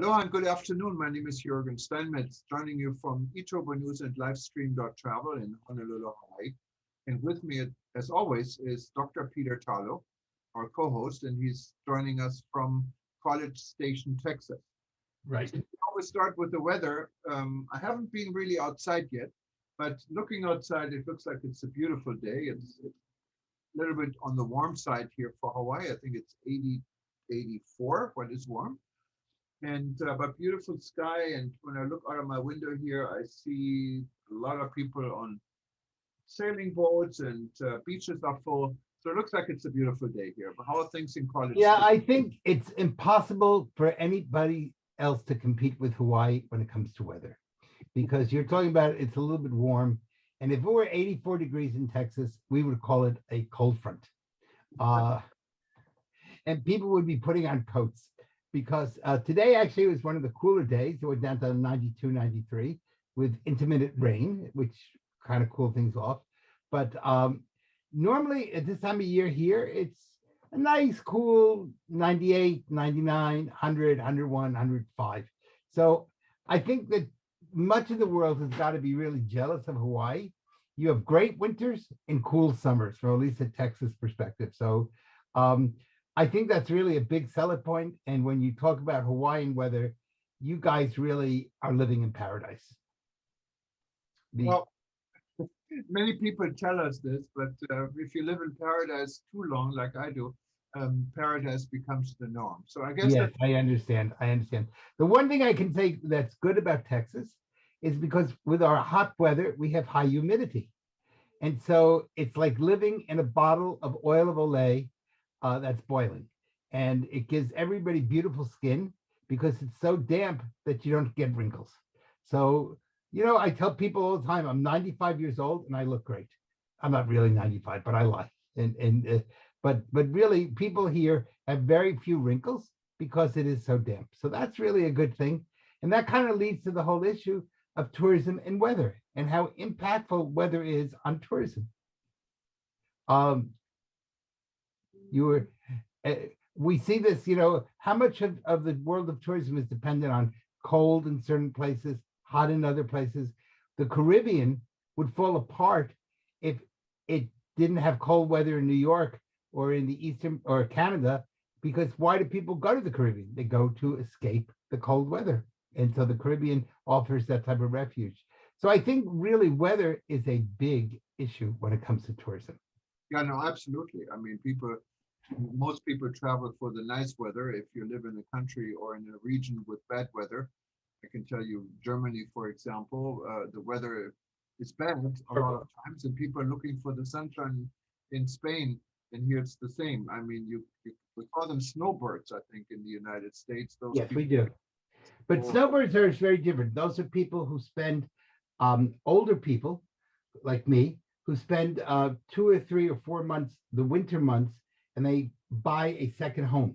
Hello and good afternoon. My name is Jürgen Steinmetz, joining you from eTurboNews and Livestream.travel in Honolulu, Hawaii. And with me, as always, is Dr. Peter Talo, our co-host, and he's joining us from College Station, Texas. Right. So we always start with the weather. I haven't been really outside yet, but looking outside, it looks like it's a beautiful day. It's a little bit on the warm side here for Hawaii. I think it's 80, 84 when it's warm. And but beautiful sky. And when I look out of my window here, I see a lot of people on sailing boats and beaches are full. So it looks like it's a beautiful day here. But how are things in College Yeah, Station? I think it's impossible for anybody else to compete with Hawaii when it comes to weather, because you're talking about it's a little bit warm. And if it were 84 degrees in Texas, we would call it a cold front. Uh, and people would be putting on coats because today actually was one of the cooler days. It went down to 92, 93 with intermittent rain, which kind of cooled things off. But normally at this time of year here, it's a nice, cool 98, 99, 100, 101, 105. So I think that much of the world has got to be really jealous of Hawaii. You have great winters and cool summers, from at least a Texas perspective. So um, I think that's really a big selling point. And when you talk about Hawaiian weather, you guys really are living in paradise. The Well, many people tell us this, but if you live in paradise too long, like I do, paradise becomes the norm. So I guess Yes, that I understand. I understand. The one thing I can say that's good about Texas is because with our hot weather, we have high humidity. And so it's like living in a bottle of oil of Olay that's boiling. And it gives everybody beautiful skin because it's so damp that you don't get wrinkles. So, I tell people all the time, I'm 95 years old and I look great. I'm not really 95, but I lie. But really, people here have very few wrinkles because it is so damp. So that's really a good thing. And that kind of leads to the whole issue of tourism and weather and how impactful weather is on tourism. Um, you were, uh, we see this, how much of the world of tourism is dependent on cold in certain places, hot in other places. The Caribbean would fall apart if it didn't have cold weather in New York or in the Eastern or Canada, because why do people go to the Caribbean? They go to escape the cold weather. And so the Caribbean offers that type of refuge. So I think really weather is a big issue when it comes to tourism. yeah, no, absolutely. I mean, most people travel for the nice weather. If you live in a country or in a region with bad weather, I can tell you, Germany, for example, the weather is bad a lot of times, and people are looking for the sunshine in Spain, and here it's the same. I mean, we call them snowbirds, I think, in the United States. Those Yes, we people. do. But snowbirds are very different. Those are people who spend older people like me who spend 2 or 3 or 4 months, the winter months, and they buy a second home.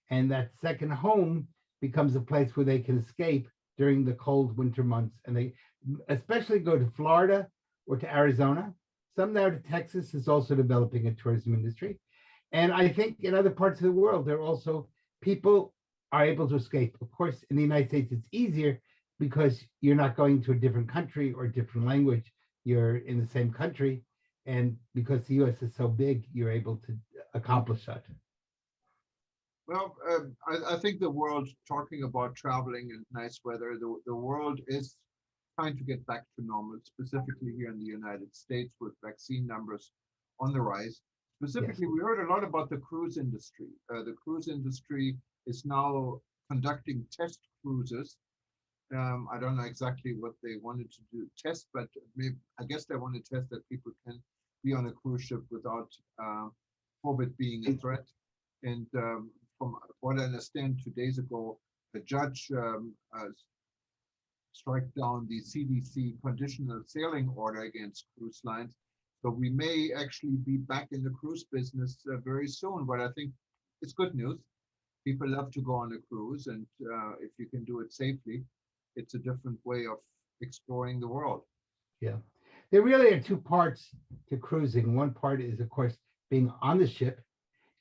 And that second home becomes a place where they can escape during the cold winter months. And they especially go to Florida or to Arizona. Some now to Texas is also developing a tourism industry. And I think in other parts of the world, there are also people are able to escape. Of course, in the United States, it's easier because you're not going to a different country or a different language. You're in the same country. And because the US is so big, you're able to accomplish that. Well, I think the world, talking about traveling and nice weather, the world is trying to get back to normal, specifically here in the United States with vaccine numbers on the rise. Yes. Specifically, we heard a lot about the cruise industry. The cruise industry is now conducting test cruises. I don't know exactly what they wanted to do test, but maybe, I guess they want to test that people can be on a cruise ship without COVID being a threat. And from what I understand, 2 days ago, the judge struck down the CDC conditional sailing order against cruise lines. So we may actually be back in the cruise business very soon. But I think it's good news. People love to go on a cruise, and if you can do it safely, it's a different way of exploring the world. Yeah. There really are two parts to cruising. One part is, of course, being on the ship,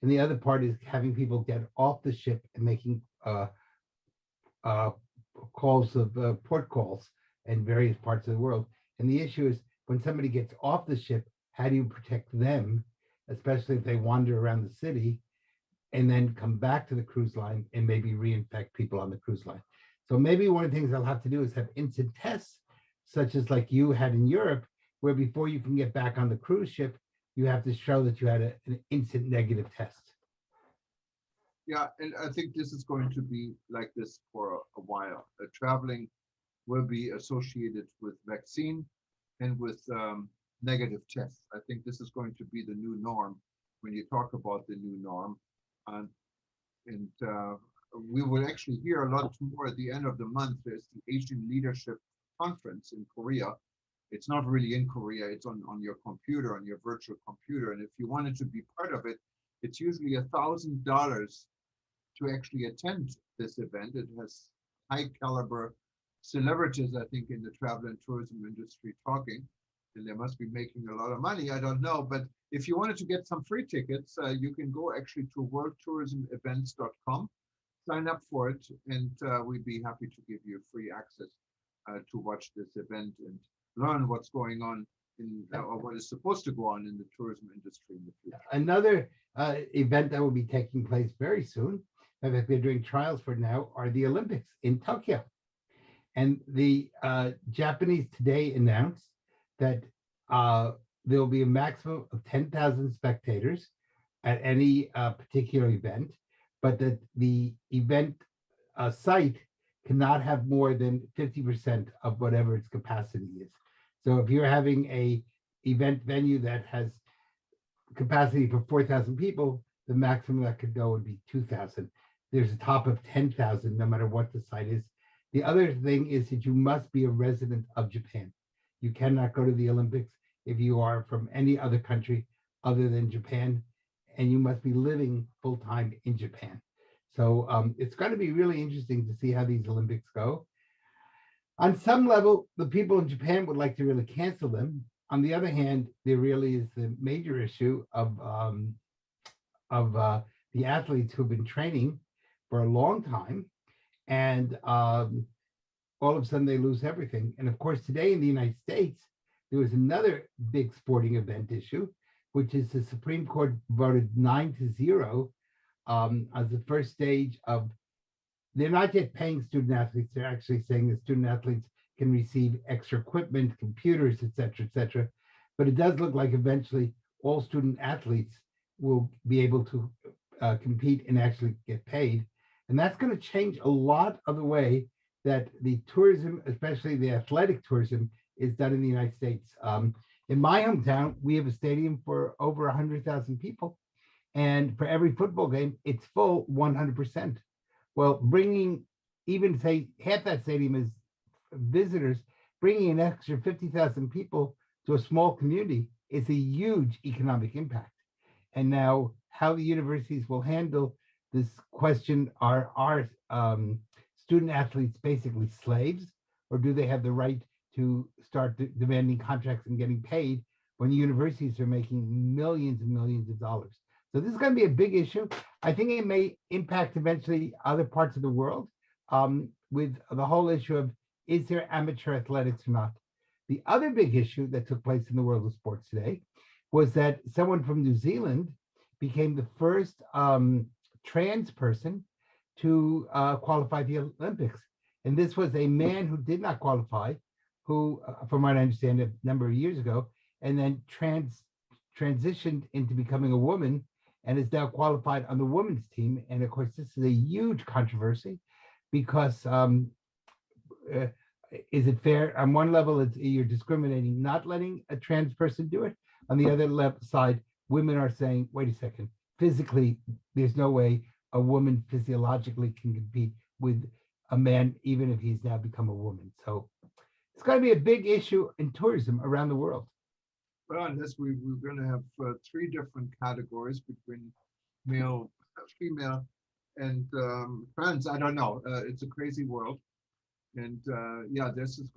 and the other part is having people get off the ship and making uh, calls of port calls in various parts of the world. And the issue is when somebody gets off the ship, how do you protect them, especially if they wander around the city and then come back to the cruise line and maybe reinfect people on the cruise line. So maybe one of the things I'll have to do is have instant tests, such as like you had in Europe, where before you can get back on the cruise ship, you have to show that you had an instant negative test. Yeah, and I think this is going to be like this for a while. Traveling will be associated with vaccine and with negative tests. I think this is going to be the new norm when you talk about the new norm. And, and we will actually hear a lot more at the end of the month. There's the Asian Leadership Conference in Korea. It's not really in Korea, it's on your computer, on your virtual computer. And if you wanted to be part of it, it's usually $1,000 to actually attend this event. It has high caliber celebrities, I think, in the travel and tourism industry talking, and they must be making a lot of money. I don't know, but if you wanted to get some free tickets, you can go actually to worldtourismevents.com, sign up for it, and we'd be happy to give you free access to watch this event and learn what's going on in or what is supposed to go on in the tourism industry in the future. Another event that will be taking place very soon, that they're doing trials for now, are the Olympics in Tokyo. And the Japanese today announced that there will be a maximum of 10,000 spectators at any particular event, but that the event site cannot have more than 50% of whatever its capacity is. So if you're having a event venue that has capacity for 4,000 people, the maximum that could go would be 2,000. There's a top of 10,000, no matter what the site is. The other thing is that you must be a resident of Japan. You cannot go to the Olympics if you are from any other country other than Japan, and you must be living full-time in Japan. So it's going to be really interesting to see how these Olympics go. On some level, the people in Japan would like to really cancel them. On the other hand, there really is the major issue of the athletes who've been training for a long time, and all of a sudden they lose everything. And of course, today in the United States, there was another big sporting event issue, which is the Supreme Court voted 9-0 as the first stage of, they're not yet paying student athletes. They're actually saying that student athletes can receive extra equipment, computers, et cetera, but it does look like eventually all student athletes will be able to compete and actually get paid. And that's going to change a lot of the way that the tourism, especially the athletic tourism, is done in the United States. In my hometown, we have a stadium for over 100,000 people. And for every football game, it's full 100%. Well, bringing even say half that stadium is visitors, bringing an extra 50,000 people to a small community is a huge economic impact. And now how the universities will handle this question, are student athletes basically slaves, or do they have the right to start demanding contracts and getting paid when the universities are making millions and millions of dollars? So this is going to be a big issue. I think it may impact eventually other parts of the world with the whole issue of, is there amateur athletics or not? The other big issue that took place in the world of sports today was that someone from New Zealand became the first trans person to qualify the Olympics. And this was a man who did not qualify, who, from what I understand, a number of years ago, and then transitioned into becoming a woman and is now qualified on the women's team. And of course, this is a huge controversy because is it fair? On one level, you're discriminating, not letting a trans person do it. On the other side, women are saying, wait a second, physically, there's no way a woman physiologically can compete with a man, even if he's now become a woman. So it's going to be a big issue in tourism around the world. Well, unless we're going to have 3 different categories between male, female, and trans. I don't know. It's a crazy world. And yeah, this is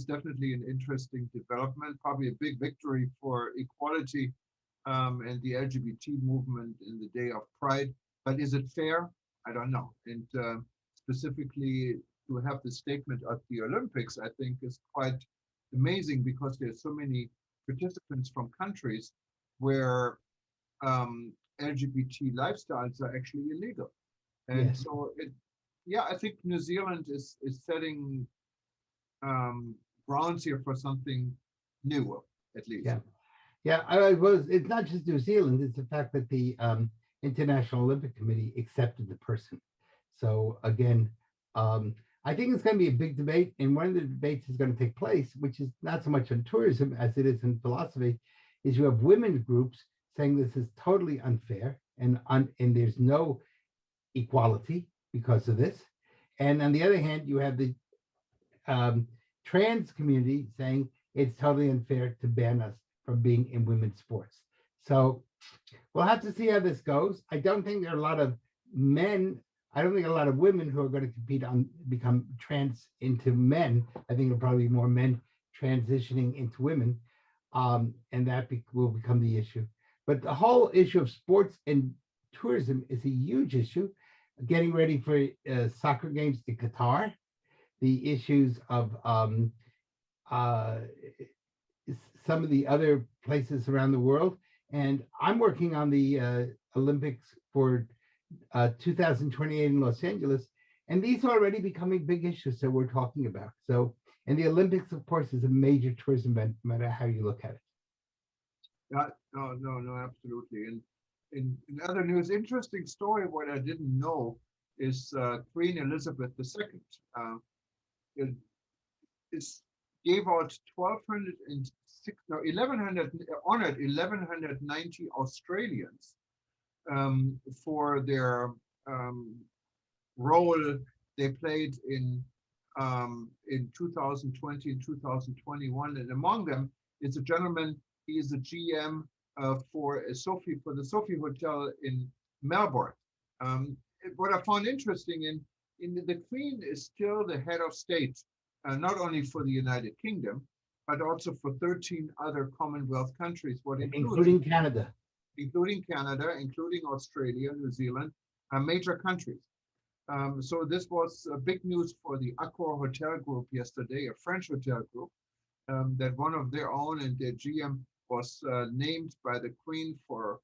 definitely an interesting development, probably a big victory for equality and the LGBT movement in the day of Pride. But is it fair? I don't know. And specifically to have the statement at the Olympics, I think is quite amazing because there's so many participants from countries where LGBT lifestyles are actually illegal. And Yes. so yeah, I think New Zealand is setting um, grounds here for something new, at least. Yeah. Yeah. I was. It's not just New Zealand. It's the fact that the International Olympic Committee accepted the person. So again, um, I think it's going to be a big debate, and one of the debates is going to take place, which is not so much on tourism as it is in philosophy, is you have women's groups saying this is totally unfair and there's no equality because of this, and on the other hand, you have the um, trans community saying it's totally unfair to ban us from being in women's sports. So we'll have to see how this goes. I don't think there are a lot of men. I don't think a lot of women who are going to compete on become trans into men. I think it'll probably be more men transitioning into women, and that will become the issue. But the whole issue of sports and tourism is a huge issue. Getting ready for soccer games in Qatar, the issues of uh, some of the other places around the world. And I'm working on the Olympics for 2028 in Los Angeles. And these are already becoming big issues that we're talking about. So, and the Olympics, of course, is a major tourism event, no matter how you look at it. Yeah, no, absolutely. And in other news, interesting story, what I didn't know is Queen Elizabeth II. It is gave out 1,206, no, 1,100, honored 1,190 Australians for their role they played in 2020 and 2021, and among them is a gentleman. He is a GM for the Sophie Hotel in Melbourne. What I found interesting in the Queen is still the head of state, not only for the United Kingdom, but also for 13 other Commonwealth countries, what including Canada, including Australia, New Zealand, major countries. So this was big news for the Accor Hotel Group yesterday, a French hotel group, that one of their own and their GM was named by the Queen for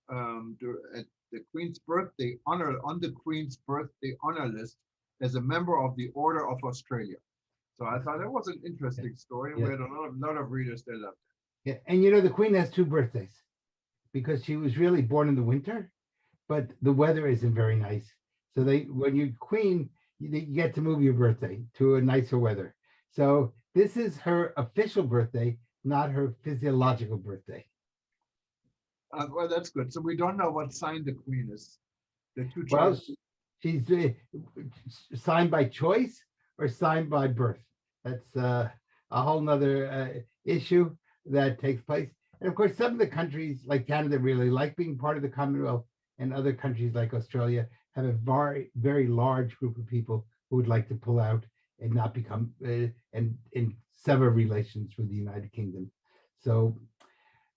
at the Queen's birthday honor on the Queen's birthday honor list as a member of the Order of Australia. So I thought that was an interesting story. Yeah. We had a lot of readers that loved it. Yeah, and you know the Queen has two birthdays because she was really born in the winter, but the weather isn't very nice. So when you're Queen, you get to move your birthday to a nicer weather. So this is her official birthday, not her physiological birthday. Well, that's good. So we don't know what sign the Queen is. The two Well, choices. she's signed by choice or signed by birth. That's a whole nother issue that takes place. And of course, some of the countries like Canada really like being part of the Commonwealth, and other countries like Australia have a very, very large group of people who would like to pull out and not become and sever relations with the United Kingdom. So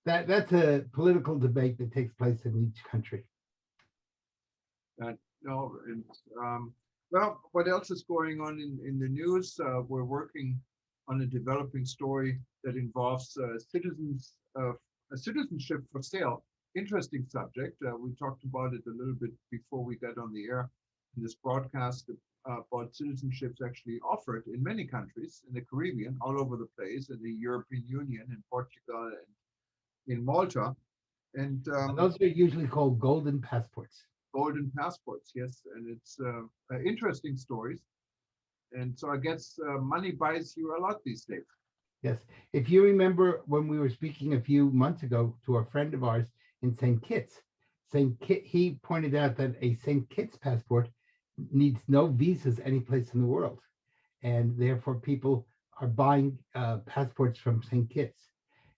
that's a political debate that takes place in each country. No, and well, what else is going on in the news? We're working on a developing story that involves citizenship for sale. Interesting subject. We talked about it a little bit before we got on the air in this broadcast about citizenships actually offered in many countries in the Caribbean, all over the place, in the European Union, in Portugal, and in Malta. And those are usually called golden passports. Golden passports, yes, and it's interesting stories. And so I guess money buys you a lot these days. Yes. If you remember when we were speaking a few months ago to a friend of ours in St. Kitts, he pointed out that a St. Kitts passport needs no visas any place in the world. And therefore people are buying passports from St. Kitts.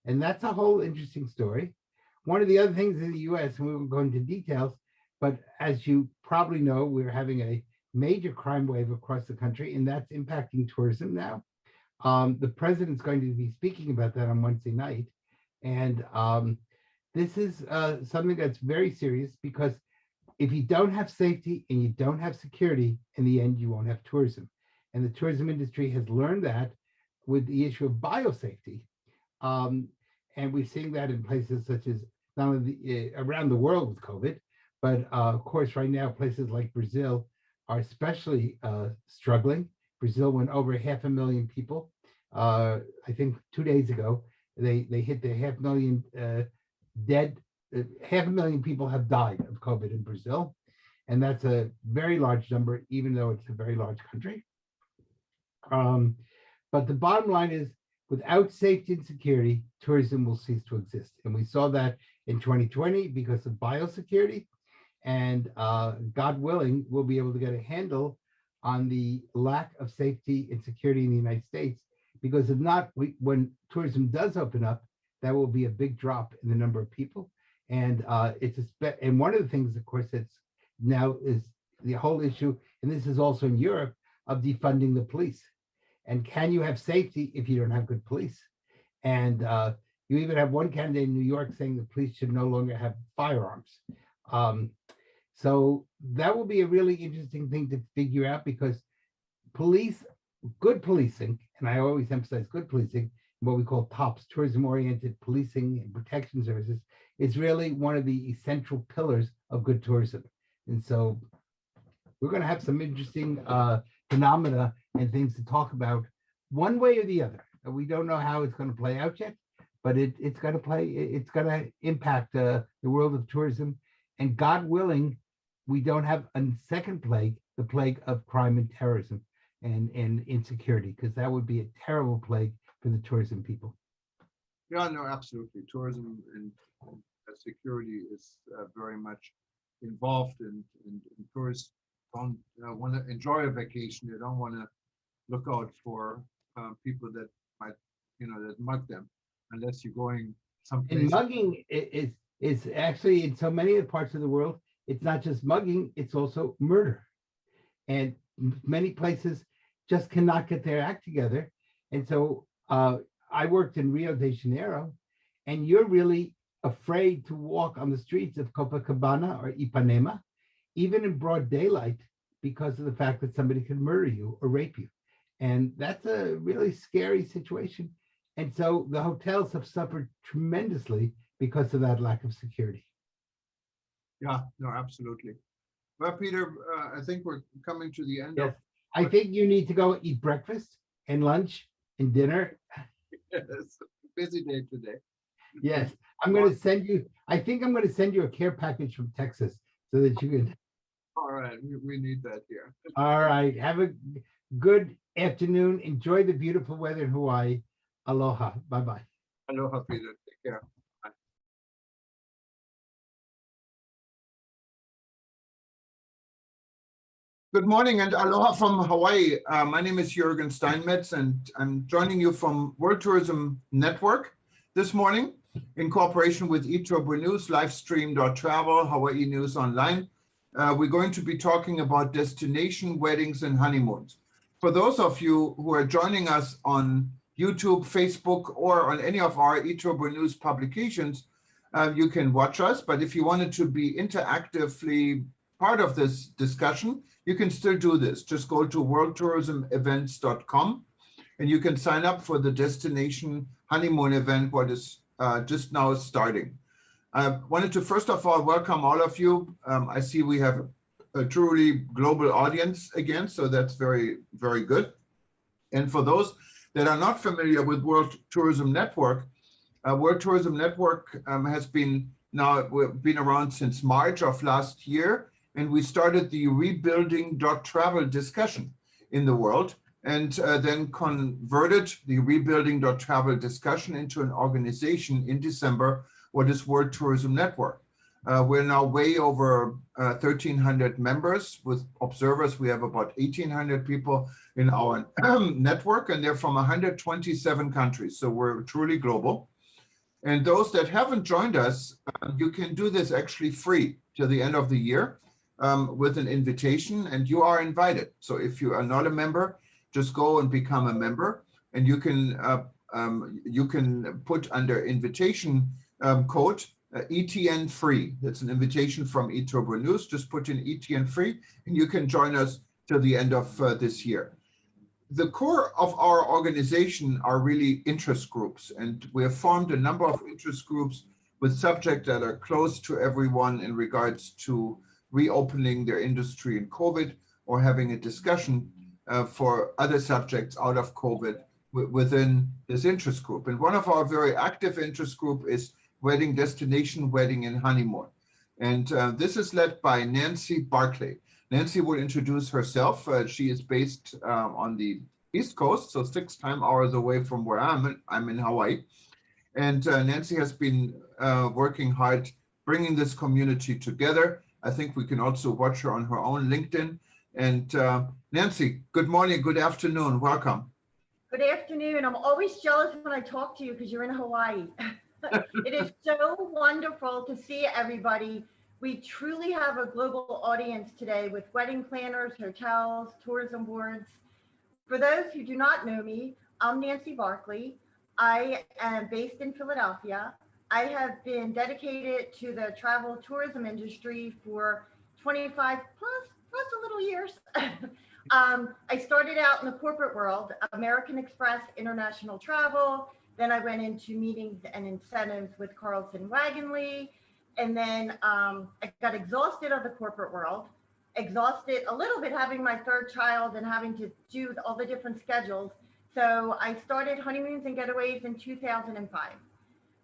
And that's a whole interesting story. One of the other things in the US, and we won't go into details, but as you probably know, we're having a major crime wave across the country, and that's impacting tourism now. The president's going to be speaking about that on Wednesday night. And this is something that's very serious because if you don't have safety and you don't have security, in the end, you won't have tourism. And the tourism industry has learned that with the issue of biosafety. Um, and we're seeing that in places such as not only around the world with COVID, but of course, right now, places like Brazil are especially struggling. Brazil went over 500,000 people. I think 2 days ago, they hit the 500,000 dead. 500,000 people have died of COVID in Brazil. And that's a very large number, even though it's a very large country. But the bottom line is, without safety and security, tourism will cease to exist. And we saw that in 2020 because of biosecurity. And God willing, we'll be able to get a handle on the lack of safety and security in the United States. Because if not, when tourism does open up, that will be a big drop in the number of people. And and one of the things, of course, that's now is the whole issue, and this is also in Europe, of defunding the police. And can you have safety if you don't have good police? And you even have one candidate in New York saying the police should no longer have firearms. So that will be a really interesting thing to figure out, because good policing, and I always emphasize good policing, what we call TOPS, tourism-oriented policing and protection services, is really one of the essential pillars of good tourism. And so we're going to have some interesting phenomena and things to talk about one way or the other. We don't know how it's going to play out yet, but it's going to impact the world of tourism. And God willing, we don't have a second plague, the plague of crime and terrorism and insecurity, because that would be a terrible plague for the tourism people. Yeah, no, absolutely. Tourism and security is very much involved, and tourists don't want to enjoy a vacation. They don't want to look out for people that might, that mug them, unless you're going someplace. And mugging is actually, in so many of the parts of the world, it's not just mugging, it's also murder. And many places just cannot get their act together. And so I worked in Rio de Janeiro, and you're really afraid to walk on the streets of Copacabana or Ipanema, even in broad daylight, because of the fact that somebody could murder you or rape you. And that's a really scary situation. And so the hotels have suffered tremendously because of that lack of security. Yeah, no, absolutely. Well, Peter, I think we're coming to the end of. I think you need to go eat breakfast and lunch and dinner. It's a busy day today. Yes, I'm going to send you, I think I'm going to send you a care package from Texas so that you can. All right, we need that here. All right, have a good afternoon. Enjoy the beautiful weather in Hawaii. Aloha. Bye-bye. Aloha, Peter. Take care. Bye. Good morning and aloha from Hawaii. My name is Jürgen Steinmetz, and I'm joining you from World Tourism Network this morning in cooperation with eTurboNews, livestream.travel, Hawaii News Online. We're going to be talking about destination weddings and honeymoons. For those of you who are joining us on YouTube, Facebook, or on any of our eTurboNews publications, you can watch us. But if you wanted to be interactively part of this discussion, you can still do this. Just go to worldtourismevents.com and you can sign up for the destination honeymoon event, what is just now starting. I wanted to first of all welcome all of you. I see we have a truly global audience again, so that's very, very good. And for those that are not familiar with World Tourism Network, World Tourism Network has been around since March of last year. And we started the rebuilding.travel discussion in the world, and then converted the rebuilding.travel discussion into an organization in December, what is World Tourism Network. We're now way over 1,300 members. With observers, we have about 1,800 people in our network, and they're from 127 countries. So we're truly global. And those that haven't joined us, you can do this actually free till the end of the year. With an invitation, and you are invited. So if you are not a member, just go and become a member, and you can put under invitation code ETN free. That's an invitation from eTurboNews. Just put in ETN free and you can join us till the end of this year. The core of our organization are really interest groups, and we have formed a number of interest groups with subjects that are close to everyone in regards to reopening their industry in COVID or having a discussion for other subjects out of COVID within this interest group. And one of our very active interest group is wedding destination, wedding and honeymoon. And this is led by Nancy Barclay. Nancy will introduce herself. She is based on the East Coast, so 6 time hours away from where I'm in Hawaii. And Nancy has been working hard bringing this community together. I think we can also watch her on her own LinkedIn. And Nancy, good morning, good afternoon, welcome. Good afternoon. I'm always jealous when I talk to you because you're in Hawaii. It is so wonderful to see everybody. We truly have a global audience today with wedding planners, hotels, tourism boards. For those who do not know me, I'm Nancy Barclay. I am based in Philadelphia. I have been dedicated to the travel tourism industry for 25 plus a little years. I started out in the corporate world, American Express International Travel. Then I went into meetings and incentives with Carlson Wagonly. And then I got exhausted of the corporate world, exhausted a little bit having my 3rd child and having to do all the different schedules. So I started Honeymoons and Getaways in 2005.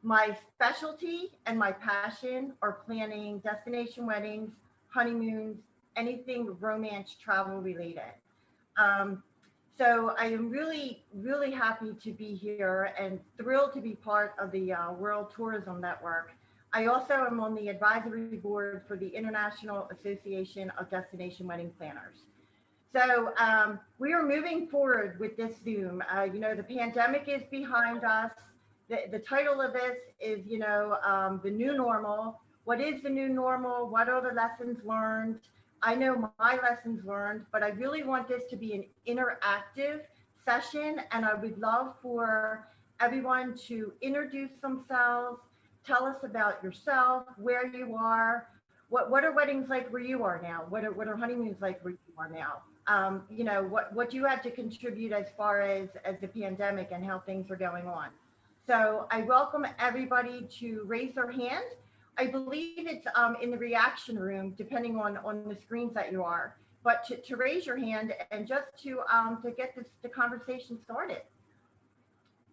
My specialty and my passion are planning destination weddings, honeymoons, anything romance travel related. So I am really, really happy to be here and thrilled to be part of the World Tourism Network. I also am on the advisory board for the International Association of Destination Wedding Planners. So we are moving forward with this Zoom. The pandemic is behind us. The title of this is, the new normal. What is the new normal? What are the lessons learned? I know my lessons learned, but I really want this to be an interactive session. And I would love for everyone to introduce themselves, tell us about yourself, where you are, what are weddings like where you are now? What are honeymoons like where you are now? What you have to contribute as far as the pandemic and how things are going on. So I welcome everybody to raise their hand. I believe it's in the reaction room, depending on the screens that you are, but to raise your hand and just to get the conversation started.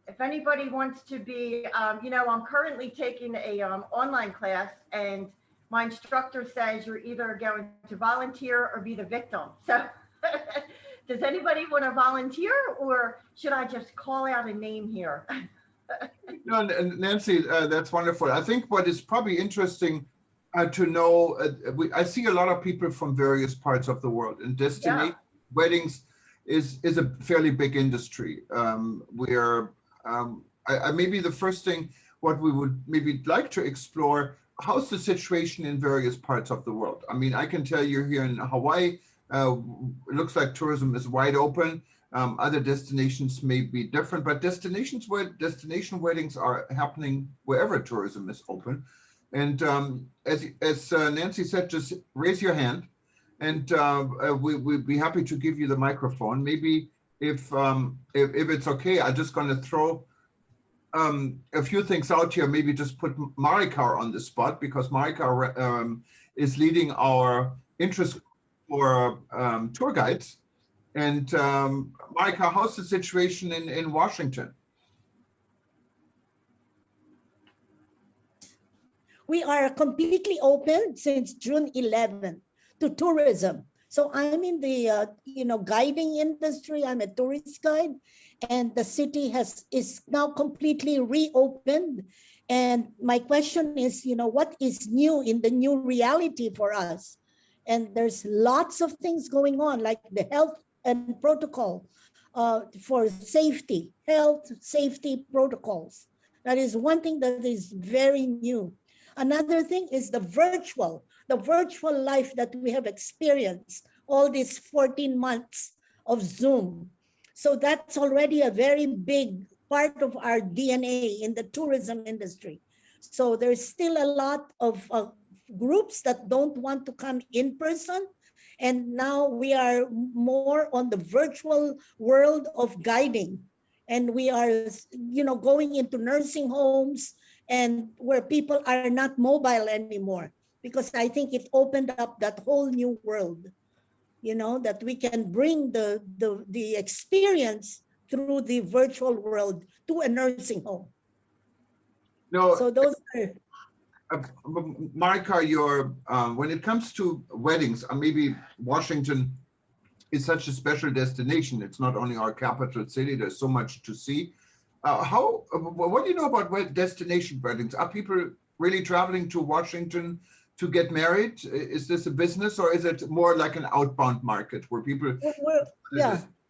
If anybody wants to be, I'm currently taking a online class, and my instructor says you're either going to volunteer or be the victim. So does anybody want to volunteer, or should I just call out a name here? No, Nancy, that's wonderful. I think what is probably interesting to know, I see a lot of people from various parts of the world, and destination weddings is a fairly big industry. Maybe the first thing, what we would maybe like to explore, how's the situation in various parts of the world? I mean, I can tell you here in Hawaii, it looks like tourism is wide open. Other destinations may be different, but destination weddings are happening wherever tourism is open. And as Nancy said, just raise your hand, and we'd be happy to give you the microphone. Maybe if it's okay, I'm just going to throw a few things out here. Maybe just put Marika on the spot, because Marika is leading our interest for tour guides. And Marika, how's the situation in Washington? We are completely open since June 11th to tourism. So I'm in the guiding industry. I'm a tourist guide, and the city is now completely reopened. And my question is, what is new in the new reality for us? And there's lots of things going on, like the health and protocol for safety, health safety protocols. That is one thing that is very new. Another thing is the virtual life that we have experienced all these 14 months of Zoom. So that's already a very big part of our DNA in the tourism industry. So there's still a lot of groups that don't want to come in person. And now we are more on the virtual world of guiding. And we are, going into nursing homes and where people are not mobile anymore, because I think it opened up that whole new world, that we can bring the experience through the virtual world to a nursing home. No, So those are, Marika, when it comes to weddings, maybe Washington is such a special destination. It's not only our capital city. There's so much to see. What do you know about destination weddings? Are people really traveling to Washington to get married? Is this a business, or is it more like an outbound market where people?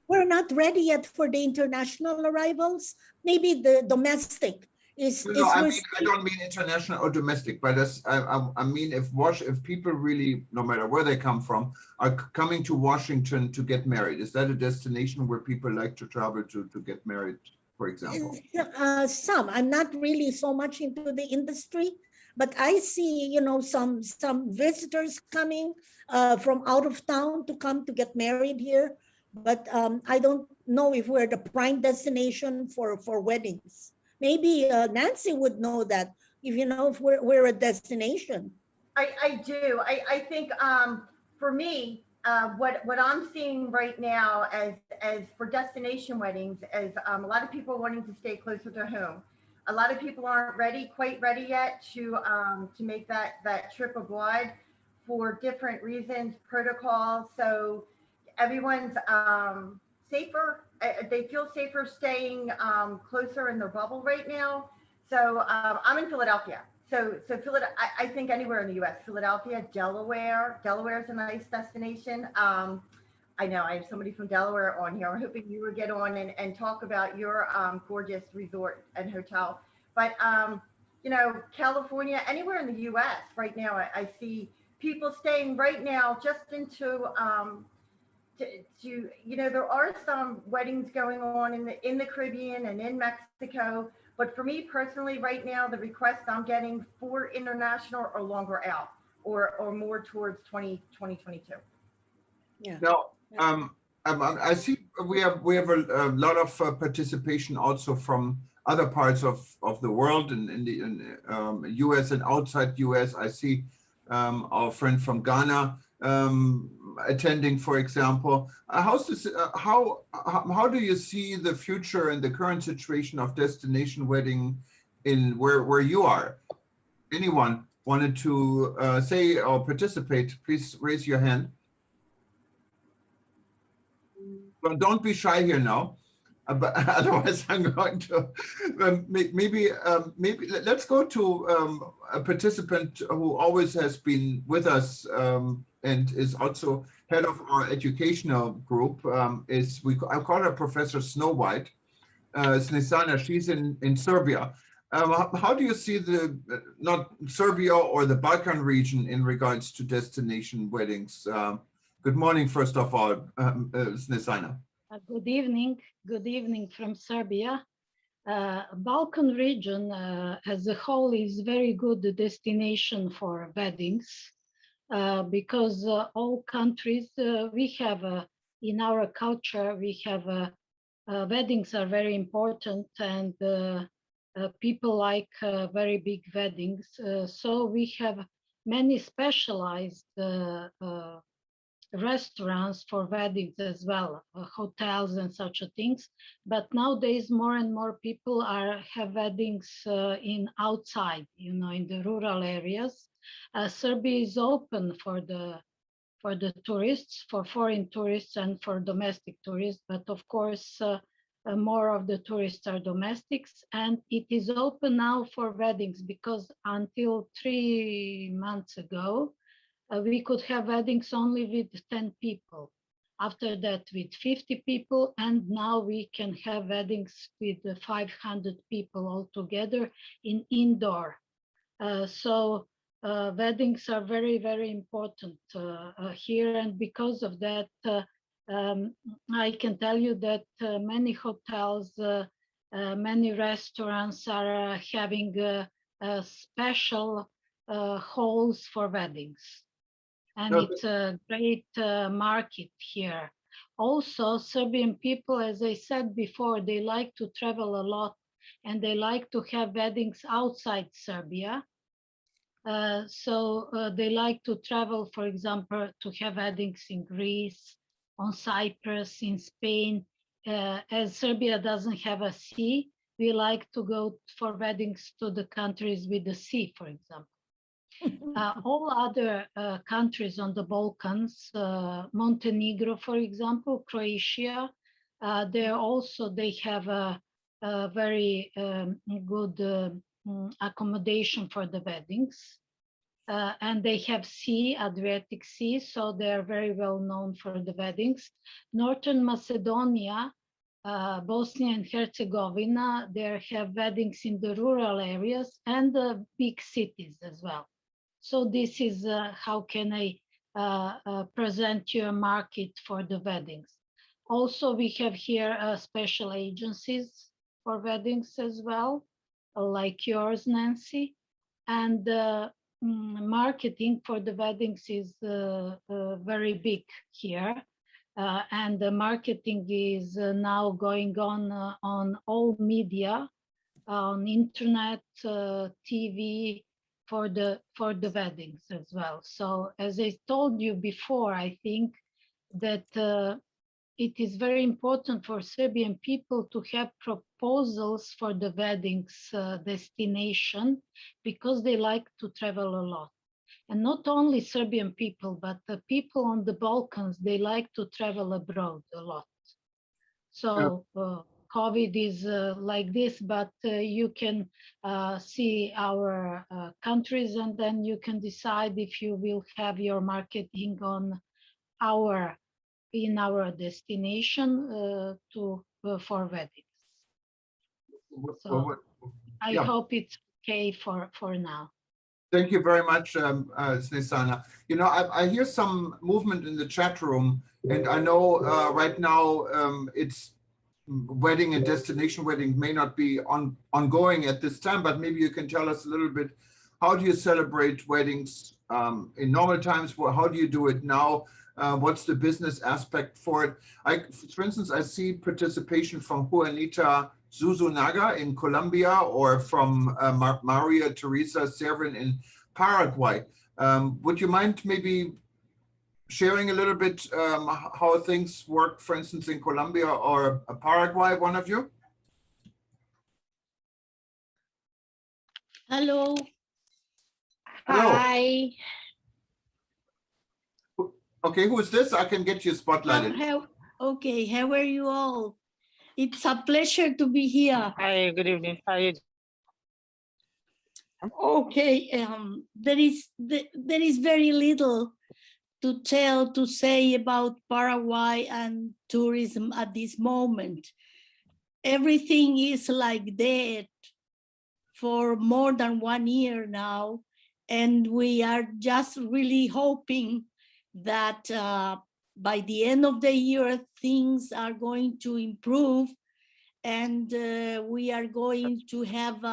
We're not ready yet for the international arrivals. Maybe the domestic is. No, I don't mean international or domestic, but I mean if people really, no matter where they come from, are coming to Washington to get married, is that a destination where people like to travel to get married, for example? Some. I'm not really so much into the industry, but I see, some visitors coming from out of town to come to get married here. But I don't know if we're the prime destination for weddings. Maybe Nancy would know that, if we're a destination. I do. I think for me, what I'm seeing right now as for destination weddings is a lot of people wanting to stay closer to home. A lot of people aren't quite ready yet to make that trip abroad for different reasons, protocols. So everyone's safer. They feel safer staying closer in their bubble right now. So I'm in Philadelphia. So I think anywhere in the U.S., Philadelphia, Delaware is a nice destination. I know I have somebody from Delaware on here. I'm hoping you would get on and talk about your gorgeous resort and hotel. But, California, anywhere in the U.S. right now, I see people staying right now just into, there are some weddings going on in the Caribbean and in Mexico. But for me personally, right now, the requests I'm getting for international are longer out or more towards 2022. Yeah. Now, I see we have a lot of participation also from other parts of the world in the US and outside US. I see our friend from Ghana attending, for example. How's this? How do you see the future and the current situation of destination wedding in where you are? Anyone wanted to say or participate? Please raise your hand. Well, don't be shy here now, but otherwise I'm going to maybe let's go to a participant who always has been with us and is also head of our educational group. I call her Professor Snow White, Snežana. She's in Serbia. How do you see not Serbia or the Balkan region in regards to destination weddings? Good morning, first of all, Snežana. Good evening from Serbia. Balkan region as a whole is very good destination for weddings because all countries, we have in our culture, we have weddings are very important and people like very big weddings. So we have many specialized restaurants for weddings as well, hotels and such things. But nowadays, more and more people have weddings in outside, in the rural areas. Serbia is open for the tourists, for foreign tourists and for domestic tourists. But of course, more of the tourists are domestics, and it is open now for weddings because until 3 months ago, we could have weddings only with 10 people. After that, with 50 people, and now we can have weddings with 500 people altogether in indoor. So weddings are very, very important here, and because of that, I can tell you that many hotels, many restaurants are having special halls for weddings. And No, it's a great market here. Also, Serbian people, as I said before, they like to travel a lot and they like to have weddings outside Serbia. So they like to travel, for example, to have weddings in Greece, on Cyprus, in Spain. As Serbia doesn't have a sea, we like to go for weddings to the countries with the sea, for example. All other countries on the Balkans, Montenegro, for example, Croatia, they have a very good accommodation for the weddings. And they have sea, Adriatic Sea, so they are very well known for the weddings. Northern Macedonia, Bosnia and Herzegovina, they have weddings in the rural areas and the big cities as well. So this is how can I present you a market for the weddings. Also, we have here special agencies for weddings as well, like yours, Nancy. And marketing for the weddings is very big here. And the marketing is now going on all media, on internet, TV, for the weddings as well. So as I told you before, I think that it is very important for Serbian people to have proposals for the weddings destination, because they like to travel a lot. And not only Serbian people, but the people on the Balkans, they like to travel abroad a lot. So COVID is like this, but you can see our countries, and then you can decide if you will have your marketing in our destination for weddings. So I hope it's okay for now. Thank you very much, Snesana. You know, I hear some movement in the chat room, and I know right now it's wedding and destination wedding may not be ongoing at this time, but maybe you can tell us a little bit, how do you celebrate weddings in normal times? How do you do it now? What's the business aspect for it? For instance, I see participation from Juanita Zuzunaga in Colombia, or from Maria Teresa Servin in Paraguay. Would you mind maybe sharing a little bit how things work, for instance, in Colombia or Paraguay, one of you? Hello. Hello. Hi. Okay, who is this? I can get you spotlighted. Okay, how are you all? It's a pleasure to be here. Hi, good evening. How are you? Okay, there is very little to say about Paraguay and tourism at this moment. Everything is like dead for more than 1 year now, and we are just really hoping that by the end of the year, things are going to improve, and we are going to have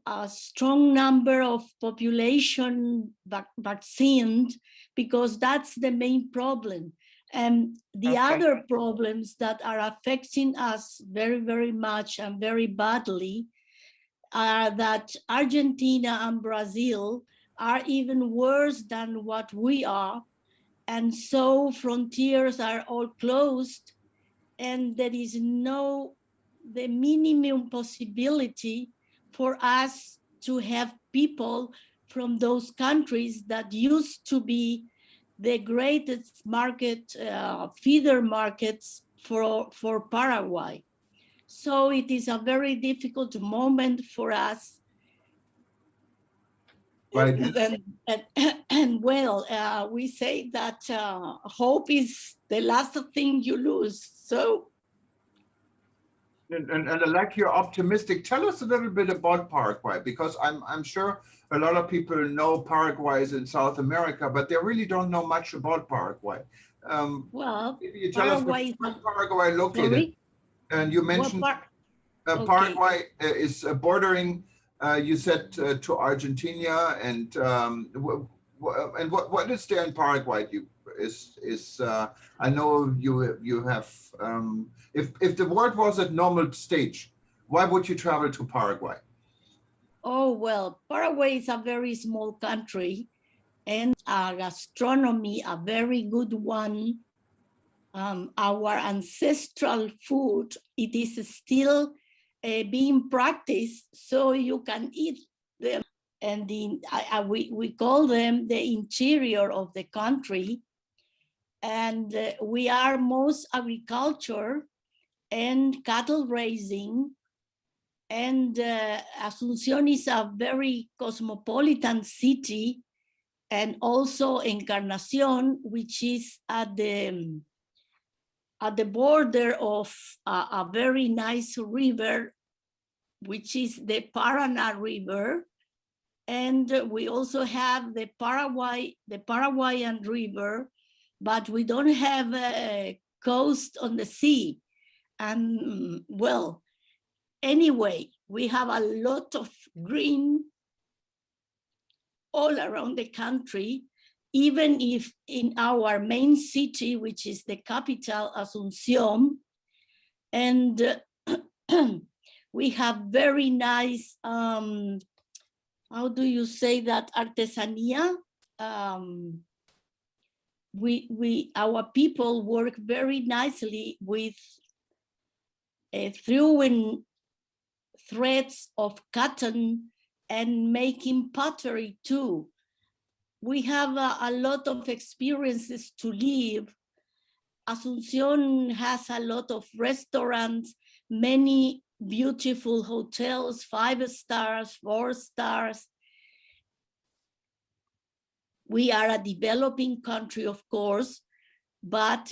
a strong number of population vaccinated, because that's the main problem. And the other problems that are affecting us very, very much and very badly are that Argentina and Brazil are even worse than what we are. And so frontiers are all closed, and there is the minimum possibility for us to have people from those countries that used to be the greatest market, feeder markets for Paraguay. So it is a very difficult moment for us. Right. And well, we say that hope is the last thing you lose. So. And I like you're optimistic. Tell us a little bit about Paraguay, because I'm sure a lot of people know Paraguay is in South America, but they really don't know much about Paraguay. Well, maybe you tell us where's Paraguay located. Sorry? And you mentioned Paraguay is bordering you said to Argentina, and what is there in Paraguay? I know you have. If the world was at normal stage, why would you travel to Paraguay? Oh, well, Paraguay is a very small country and our gastronomy, a very good one. Our ancestral food, it is still being practiced, so you can eat them. And we call them the interior of the country. And we are most agriculture and cattle raising. And Asunción is a very cosmopolitan city, and also Encarnación, which is at the border of a very nice river, which is the Paraná River. And we also have the Paraguayan River, but we don't have a coast on the sea. And well, anyway, we have a lot of green all around the country, even if in our main city, which is the capital, Asunción, and we have very nice, how do you say that, artesanía? Our people work very nicely with throwing threads of cotton and making pottery too. We have a lot of experiences to live. Asunción has a lot of restaurants, many beautiful hotels, 5 stars, 4 stars. We are a developing country, of course, but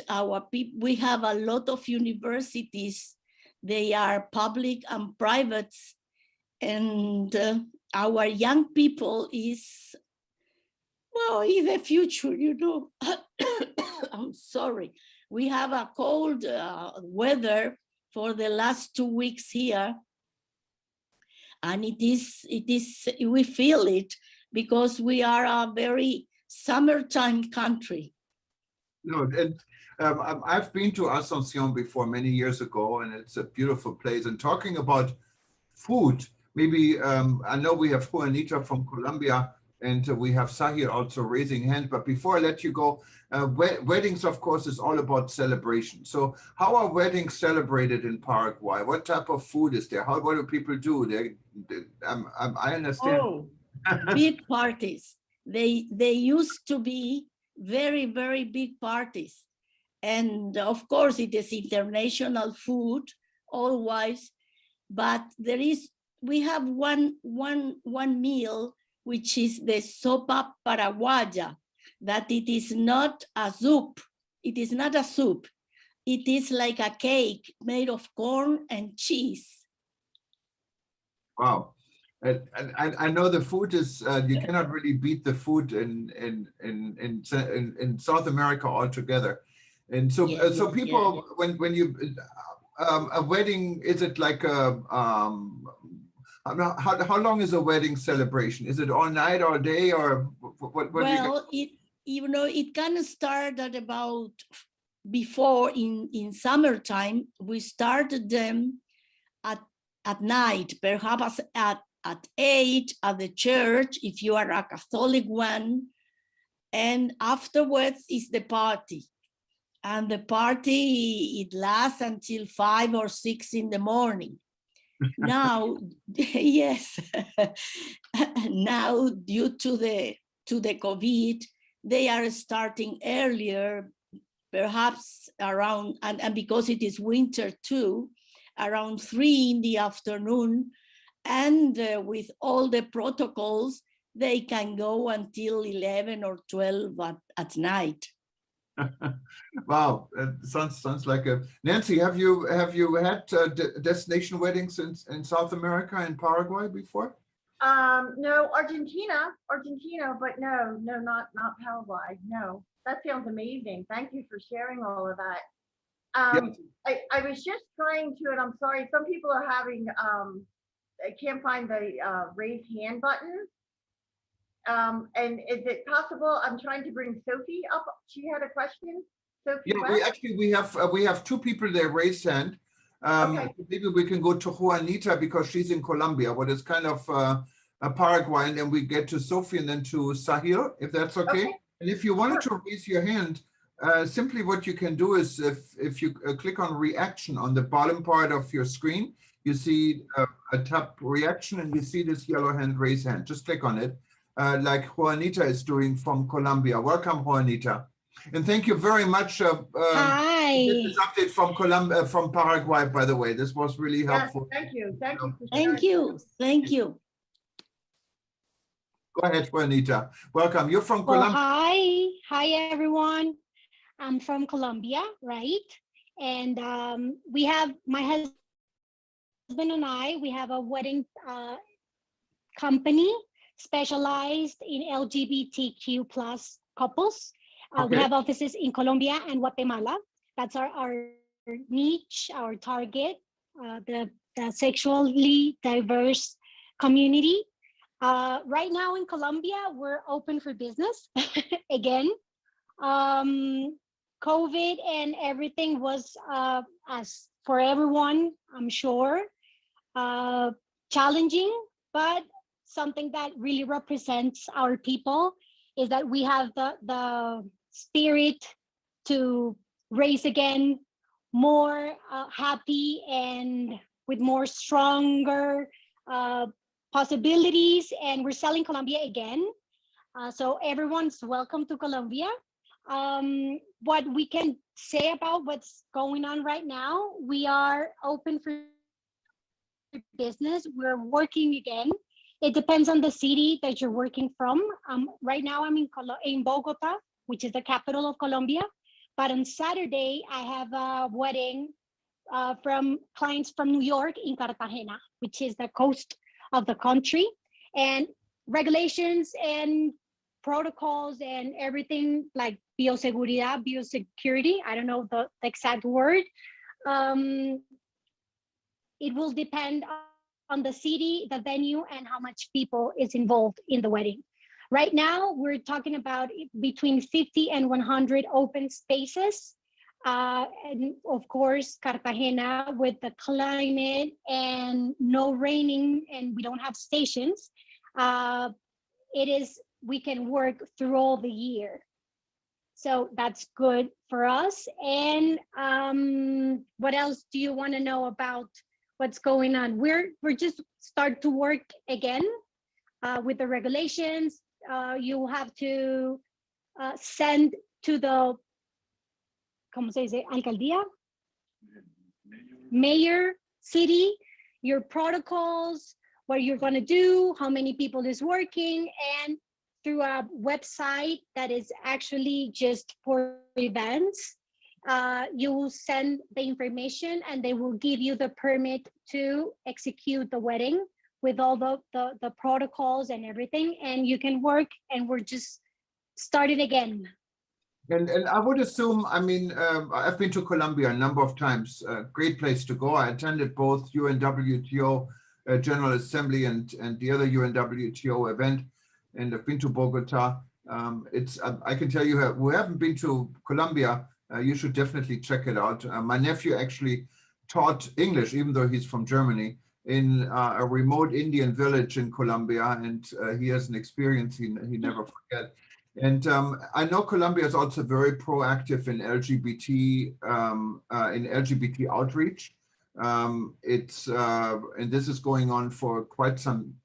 we have a lot of universities. They are public and private, and our young people is, well, in the future, you know. I'm sorry. We have a cold weather for the last 2 weeks here, and we feel it because we are a very summertime country. No, and I've been to Asunción before many years ago, and it's a beautiful place. And talking about food, maybe I know we have Juanita from Colombia, and we have Sahir also raising hand. But before I let you go, weddings, of course, is all about celebration. So how are weddings celebrated in Paraguay? What type of food is there? What do people do? I understand. Oh, big parties. They used to be very, very big parties. And of course, it is international food always, but we have one meal, which is the sopa paraguaya, that it is not a soup. It is not a soup. It is like a cake made of corn and cheese. Wow. And I know the food is, you cannot really beat the food in South America altogether. And so, Yes, so people, yeah. when you, a wedding, is it like a, how long is a wedding celebration? Is it all night, all day, or what? Well, it can start at about, before in summertime, we started them at night, perhaps at 8 at the church, if you are a Catholic one, and afterwards is the party. And the party, it lasts until 5 or 6 in the morning. Now, yes, now due to the COVID, they are starting earlier, perhaps around, and because it is winter too, around 3 in the afternoon, and with all the protocols, they can go until 11 or 12 at night. Wow, sounds like a Nancy. Have you had destination weddings in South America and Paraguay before? No, Argentina, but no, not Paraguay. No, that sounds amazing. Thank you for sharing all of that. Yes. I was just trying to, and I'm sorry, some people are having can't find the raise hand button. And is it possible? I'm trying to bring Sophie up. She had a question. Sophie, Yeah, we have two people there raised hand. Okay. Maybe we can go to Juanita because she's in Colombia, but it's kind of a Paraguay, and then we get to Sophie and then to Sahil, if that's okay. Okay. And if you wanted to raise your hand, simply what you can do is if you click on reaction on the bottom part of your screen, you see a tab reaction, and you see this yellow hand, raise hand. Just click on it, like Juanita is doing from Colombia. Welcome, Juanita. And thank you very much. Hi. This update from Colombia, from Paraguay, by the way. This was really helpful. Yes, thank you. Thank you. Thank you. Thank you. Go ahead, Juanita. Welcome. You're from Well, Colombia. hi everyone. I'm from Colombia, right? And we have my husband and I. We have a wedding company specialized in LGBTQ plus couples. We Okay. have offices in Colombia and Guatemala. That's our niche, our target, the sexually diverse community. Right now in Colombia, we're open for business again. COVID and everything was, as for everyone, I'm sure, challenging, but something that really represents our people is that we have the spirit to raise again, more happy and with more stronger possibilities, and we're selling Colombia again. So everyone's welcome to Colombia. What we can say about what's going on right now, we are open for business. We're working again. It depends on the city that you're working from. Right now I'm in Bogota, which is the capital of Colombia. But on Saturday, I have a wedding from clients from New York in Cartagena, which is the coast of the country. And regulations and protocols and everything like biosecurity, I don't know the exact word. It will depend on the city, the venue, and how much people is involved in the wedding. Right now, we're talking about between 50 and 100 open spaces. And of course, Cartagena, with the climate and no raining, and we don't have stations, we can work through all the year. So that's good for us. And what else do you want to know about what's going on? We're just start to work again with the regulations. You have to send to the, ¿cómo se dice? Alcaldía? Mayor, city, your protocols, what you're going to do, how many people is working, and through a website that is actually just for events. You will send the information and they will give you the permit to execute the wedding with all the protocols and everything, and you can work, and we're just starting again. And I would assume, I mean, I've been to Colombia a number of times, great place to go. I attended both UNWTO General Assembly and the other UNWTO event, and I've been to Bogota. I can tell you who haven't been to Colombia, you should definitely check it out. My nephew actually taught English, even though he's from Germany, in a remote Indian village in Colombia, and he has an experience he never forget. And I know Colombia is also very proactive in LGBT outreach. And this is going on for quite some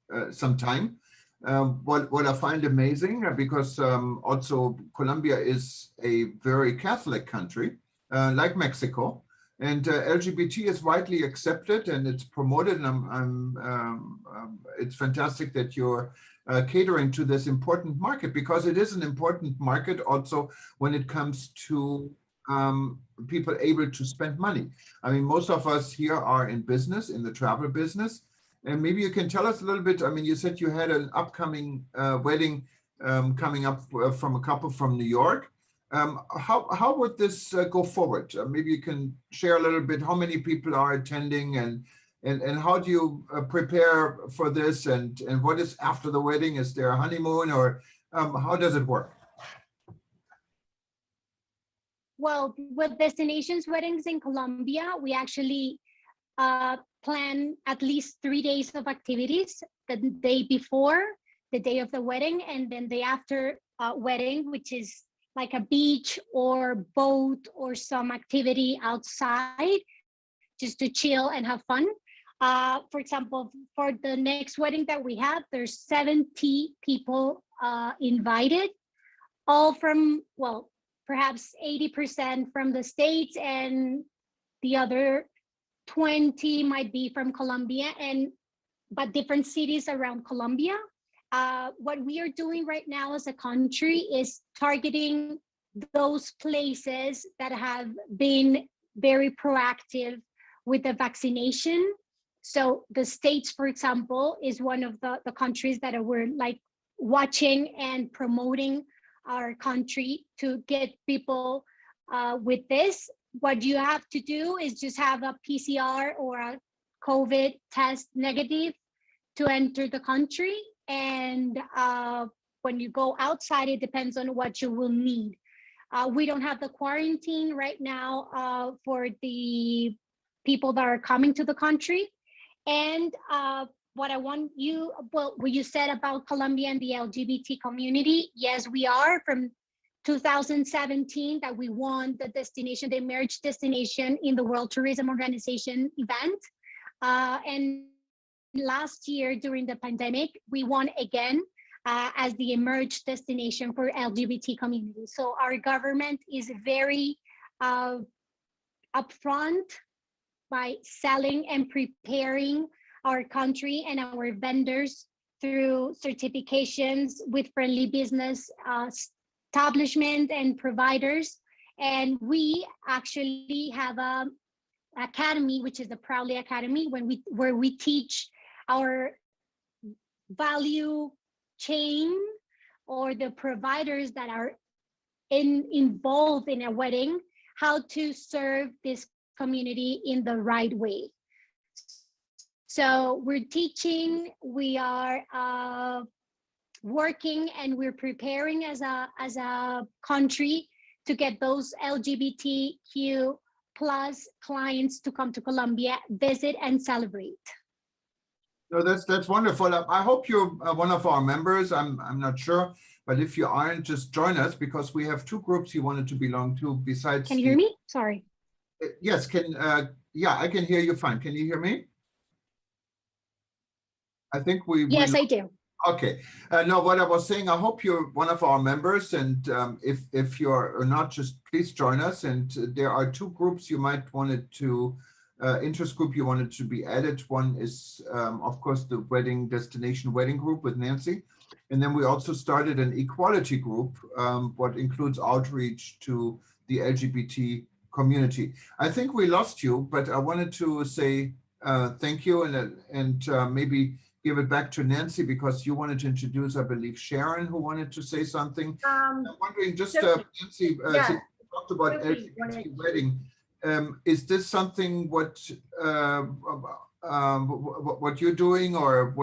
time. What I find amazing, because also Colombia is a very Catholic country, like Mexico, and LGBT is widely accepted and it's promoted. And it's fantastic that you're catering to this important market, because it is an important market also when it comes to people able to spend money. I mean, most of us here are in business, in the travel business. And maybe you can tell us a little bit. I mean, you said you had an upcoming wedding coming up from a couple from New York. How would this go forward? Maybe you can share a little bit how many people are attending, and And how do you prepare for this? And what is after the wedding? Is there a honeymoon, or how does it work? Well, with Destinations Weddings in Colombia, we actually plan at least 3 days of activities: the day before, the day of the wedding, and then the after wedding, which is like a beach or boat or some activity outside just to chill and have fun. For example, for the next wedding that we have, there's 70 people invited, all from, well, perhaps 80% from the States, and the other 20 might be from Colombia, but different cities around Colombia. What we are doing right now as a country is targeting those places that have been very proactive with the vaccination. So the States, for example, is one of the countries that we're like watching and promoting our country to get people with this. What you have to do is just have a PCR or a COVID test negative to enter the country. And when you go outside, it depends on what you will need. We don't have the quarantine right now for the people that are coming to the country. And what I want you, well, what you said about Colombia and the LGBT community, yes, we are from 2017 that we won the destination, the emerged destination in the World Tourism Organization event. And last year during the pandemic, we won again as the emerged destination for LGBT community. So our government is very upfront by selling and preparing our country and our vendors through certifications with friendly business establishment and providers. And we actually have a academy, which is the Proudly Academy, where we teach our value chain or the providers that are involved in a wedding, how to serve this community in the right way. So we're teaching, we are working, and we're preparing as a country to get those LGBTQ plus clients to come to Colombia, visit and celebrate. No, that's wonderful. I hope you're one of our members. I'm not sure, but if you aren't, just join us, because we have two groups you wanted to belong to besides. Can you hear me? Sorry. Yes, yeah, I can hear you fine. Can you hear me? I think Yes, I do. Okay. No, what I was saying, I hope you're one of our members, and if you're not, just please join us. And there are two groups you might wanted to, interest group you wanted to be added. One is, of course, the wedding destination wedding group with Nancy. And then we also started an equality group, what includes outreach to the LGBT community. I think we lost you, but I wanted to say thank you, and maybe give it back to Nancy, because you wanted to introduce, I believe, Sharon, who wanted to say something. I'm wondering, just Nancy, yeah. since we talked about LGBT wedding, is this something what you're doing, or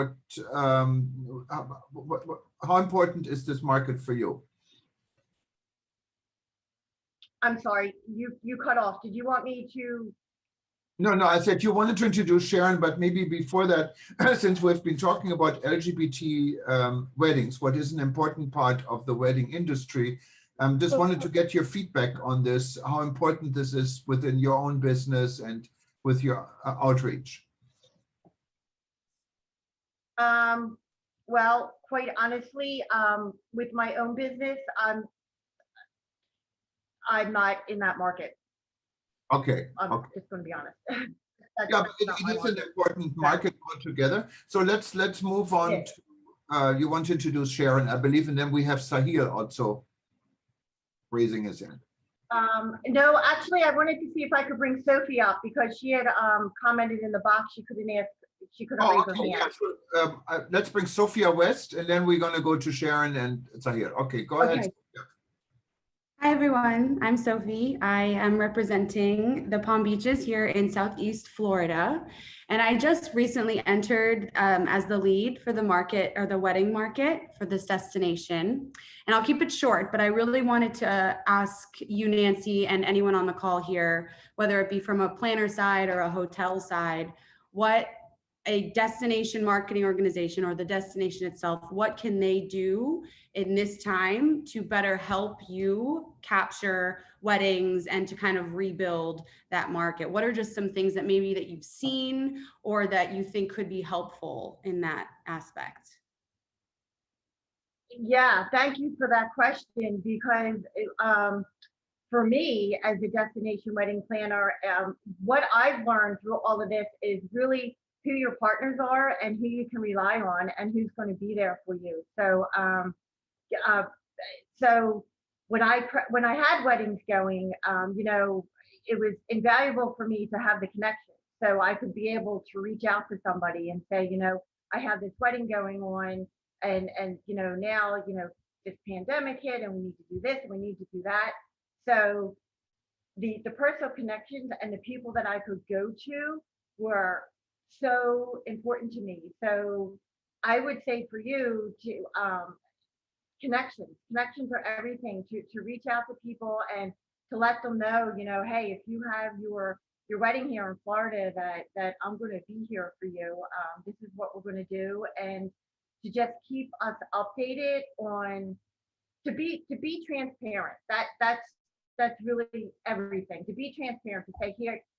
how important is this market for you? I'm sorry, you cut off. Did you want me to? No, I said you wanted to introduce Sharon, but maybe before that, since we've been talking about LGBT weddings, what is an important part of the wedding industry, just wanted to get your feedback on this, how important this is within your own business and with your outreach. Well, quite honestly, with my own business, I'm not in that market. Okay. I'm just going to be honest. Yeah, but it is an important market altogether. So let's move on to, you want to introduce Sharon, I believe, and then we have Sahil also raising his hand. No, actually, I wanted to see if I could bring Sophie up, because she had commented in the box she couldn't raise her hand. Yeah, so, let's bring Sophia West, and then we're going to go to Sharon and Sahil. Okay, go ahead. Hi everyone, I'm Sophie. I am representing the Palm Beaches here in Southeast Florida. And I just recently entered as the lead for the market or the wedding market for this destination. And I'll keep it short, but I really wanted to ask you, Nancy, and anyone on the call here, whether it be from a planner side or a hotel side, what a destination marketing organization or the destination itself, what can they do in this time to better help you capture weddings and to kind of rebuild that market? What are just some things that maybe that you've seen or that you think could be helpful in that aspect? Yeah, thank you for that question, because for me as a destination wedding planner, what I've learned through all of this is really who your partners are and who you can rely on and who's going to be there for you. So when I had weddings going, it was invaluable for me to have the connection, so I could be able to reach out to somebody and say, I have this wedding going on, and now this pandemic hit, and we need to do this and we need to do that. So the personal connections and the people that I could go to were so important to me. So I would say for you to connections are everything, to reach out to people and to let them know, hey, if you have your wedding here in Florida, that I'm going to be here for you. This is what we're going to do, and to just keep us updated on, to be transparent. That's really everything. To be transparent, to say,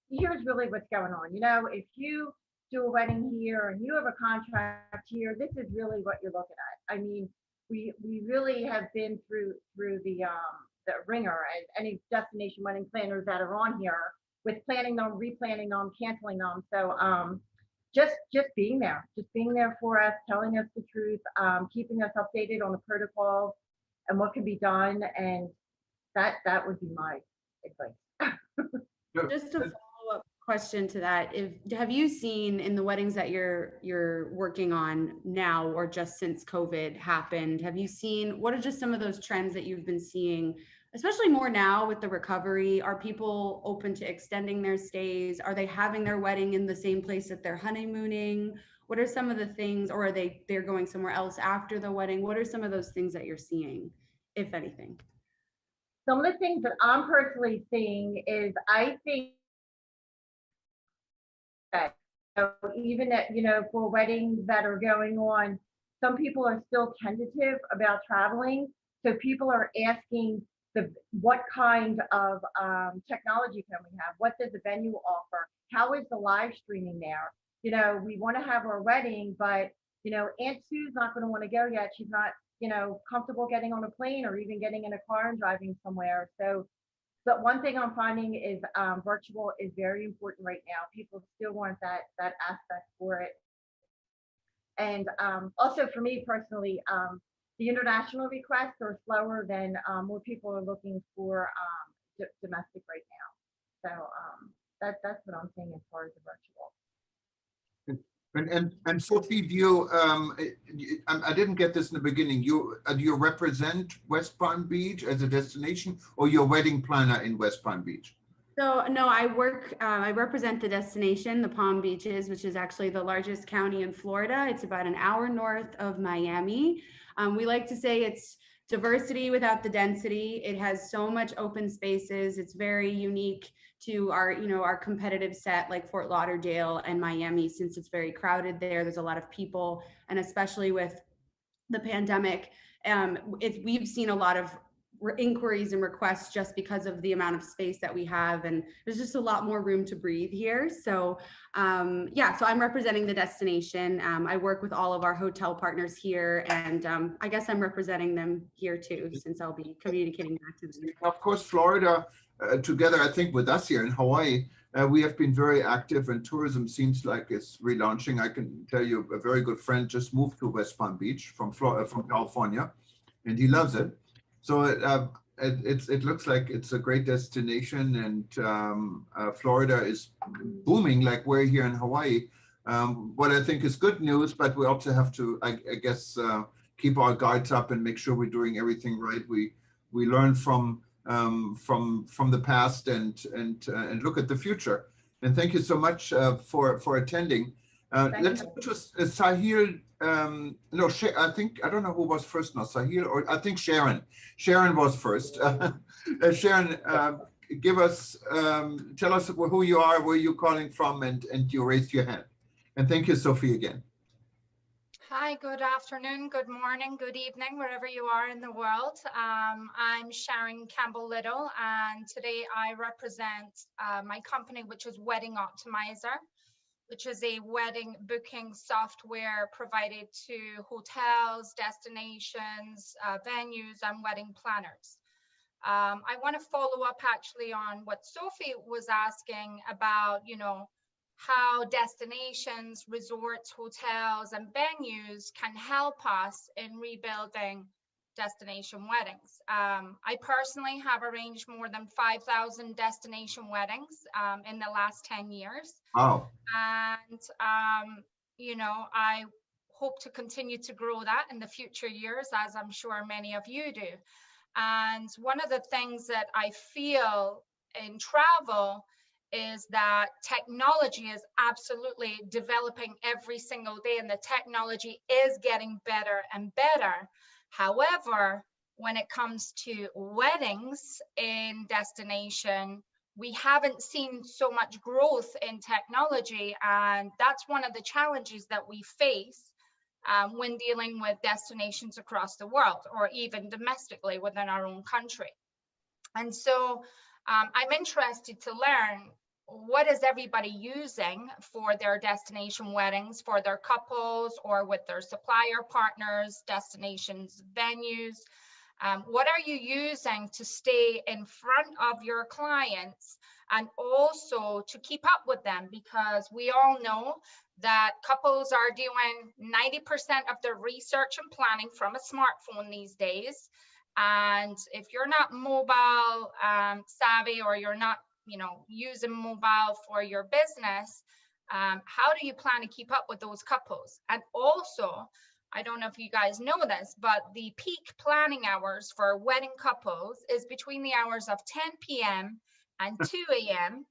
here's really what's going on. If you do a wedding here and you have a contract here, this is really what you're looking at. I mean, we really have been through the ringer, as any destination wedding planners that are on here, with planning them, replanning them, canceling them. So just being there for us, telling us the truth, keeping us updated on the protocols and what can be done, and that would be my advice. Just a follow-up question to that. Have you seen in the weddings that you're working on now, or just since COVID happened, what are just some of those trends that you've been seeing, especially more now with the recovery? Are people open to extending their stays? Are they having their wedding in the same place that they're honeymooning? What are some of the things, or are they're going somewhere else after the wedding? What are some of those things that you're seeing, if anything? Some of the things that I'm personally seeing is, I think that even that, for weddings that are going on, some people are still tentative about traveling. So people are asking what kind of technology can we have? What does the venue offer? How is the live streaming there? We want to have our wedding, but Aunt Sue's not going to want to go yet. She's not comfortable getting on a plane or even getting in a car and driving somewhere. So but one thing I'm finding is virtual is very important right now. People still want that aspect for it. And also for me personally, the international requests are slower than more people are looking for domestic right now. So that's what I'm seeing as far as the virtual. And Sophie, do you, I didn't get this in the beginning, do you represent West Palm Beach as a destination, or you're a wedding planner in West Palm Beach? So no, I represent the destination, the Palm Beaches, which is actually the largest county in Florida. It's about an hour north of Miami. We like to say it's diversity without the density. It has so much open spaces. It's very unique to our competitive set like Fort Lauderdale and Miami, since it's very crowded there. There's a lot of people, and especially with the pandemic, we've seen a lot of inquiries and requests just because of the amount of space that we have, and there's just a lot more room to breathe here. So so I'm representing the destination. I work with all of our hotel partners here, and I guess I'm representing them here too, since I'll be communicating back to them. Of course, Florida, together, I think with us here in Hawaii, we have been very active, and tourism seems like it's relaunching. I can tell you a very good friend just moved to West Palm Beach from California, and he loves it. So it looks like it's a great destination, and Florida is booming like we're here in Hawaii. What I think is good news, but we also have to, I guess, keep our guards up and make sure we're doing everything right. We learn from from the past and look at the future. And thank you so much for attending. Let's go to Sahil. No, I think, I don't know who was first now, Sahil, or I think Sharon. Sharon was first. Sharon, give us, tell us who you are, where you're calling from, and you raised your hand. And thank you, Sophie, again. Hi, good afternoon, good morning, good evening, wherever you are in the world. I'm Sharon Campbell-Little, and today I represent my company, which is Wedding Optimizer, which is a wedding booking software provided to hotels, destinations, venues, and wedding planners. I want to follow up actually on what Sophie was asking about, how destinations, resorts, hotels, and venues can help us in rebuilding destination weddings. I personally have arranged more than 5,000 destination weddings in the last 10 years. Wow. And, I hope to continue to grow that in the future years, as I'm sure many of you do. And one of the things that I feel in travel is that technology is absolutely developing every single day, and the technology is getting better and better. However, when it comes to weddings in destination, we haven't seen so much growth in technology, and that's one of the challenges that we face when dealing with destinations across the world, or even domestically within our own country. And so I'm interested to learn, what is everybody using for their destination weddings, for their couples, or with their supplier partners, destinations, venues? What are you using to stay in front of your clients and also to keep up with them? Because we all know that couples are doing 90% of their research and planning from a smartphone these days. And if you're not mobile savvy, or you're not using mobile for your business, how do you plan to keep up with those couples? And also, I don't know if you guys know this, but the peak planning hours for wedding couples is between the hours of 10 p.m. and 2 a.m.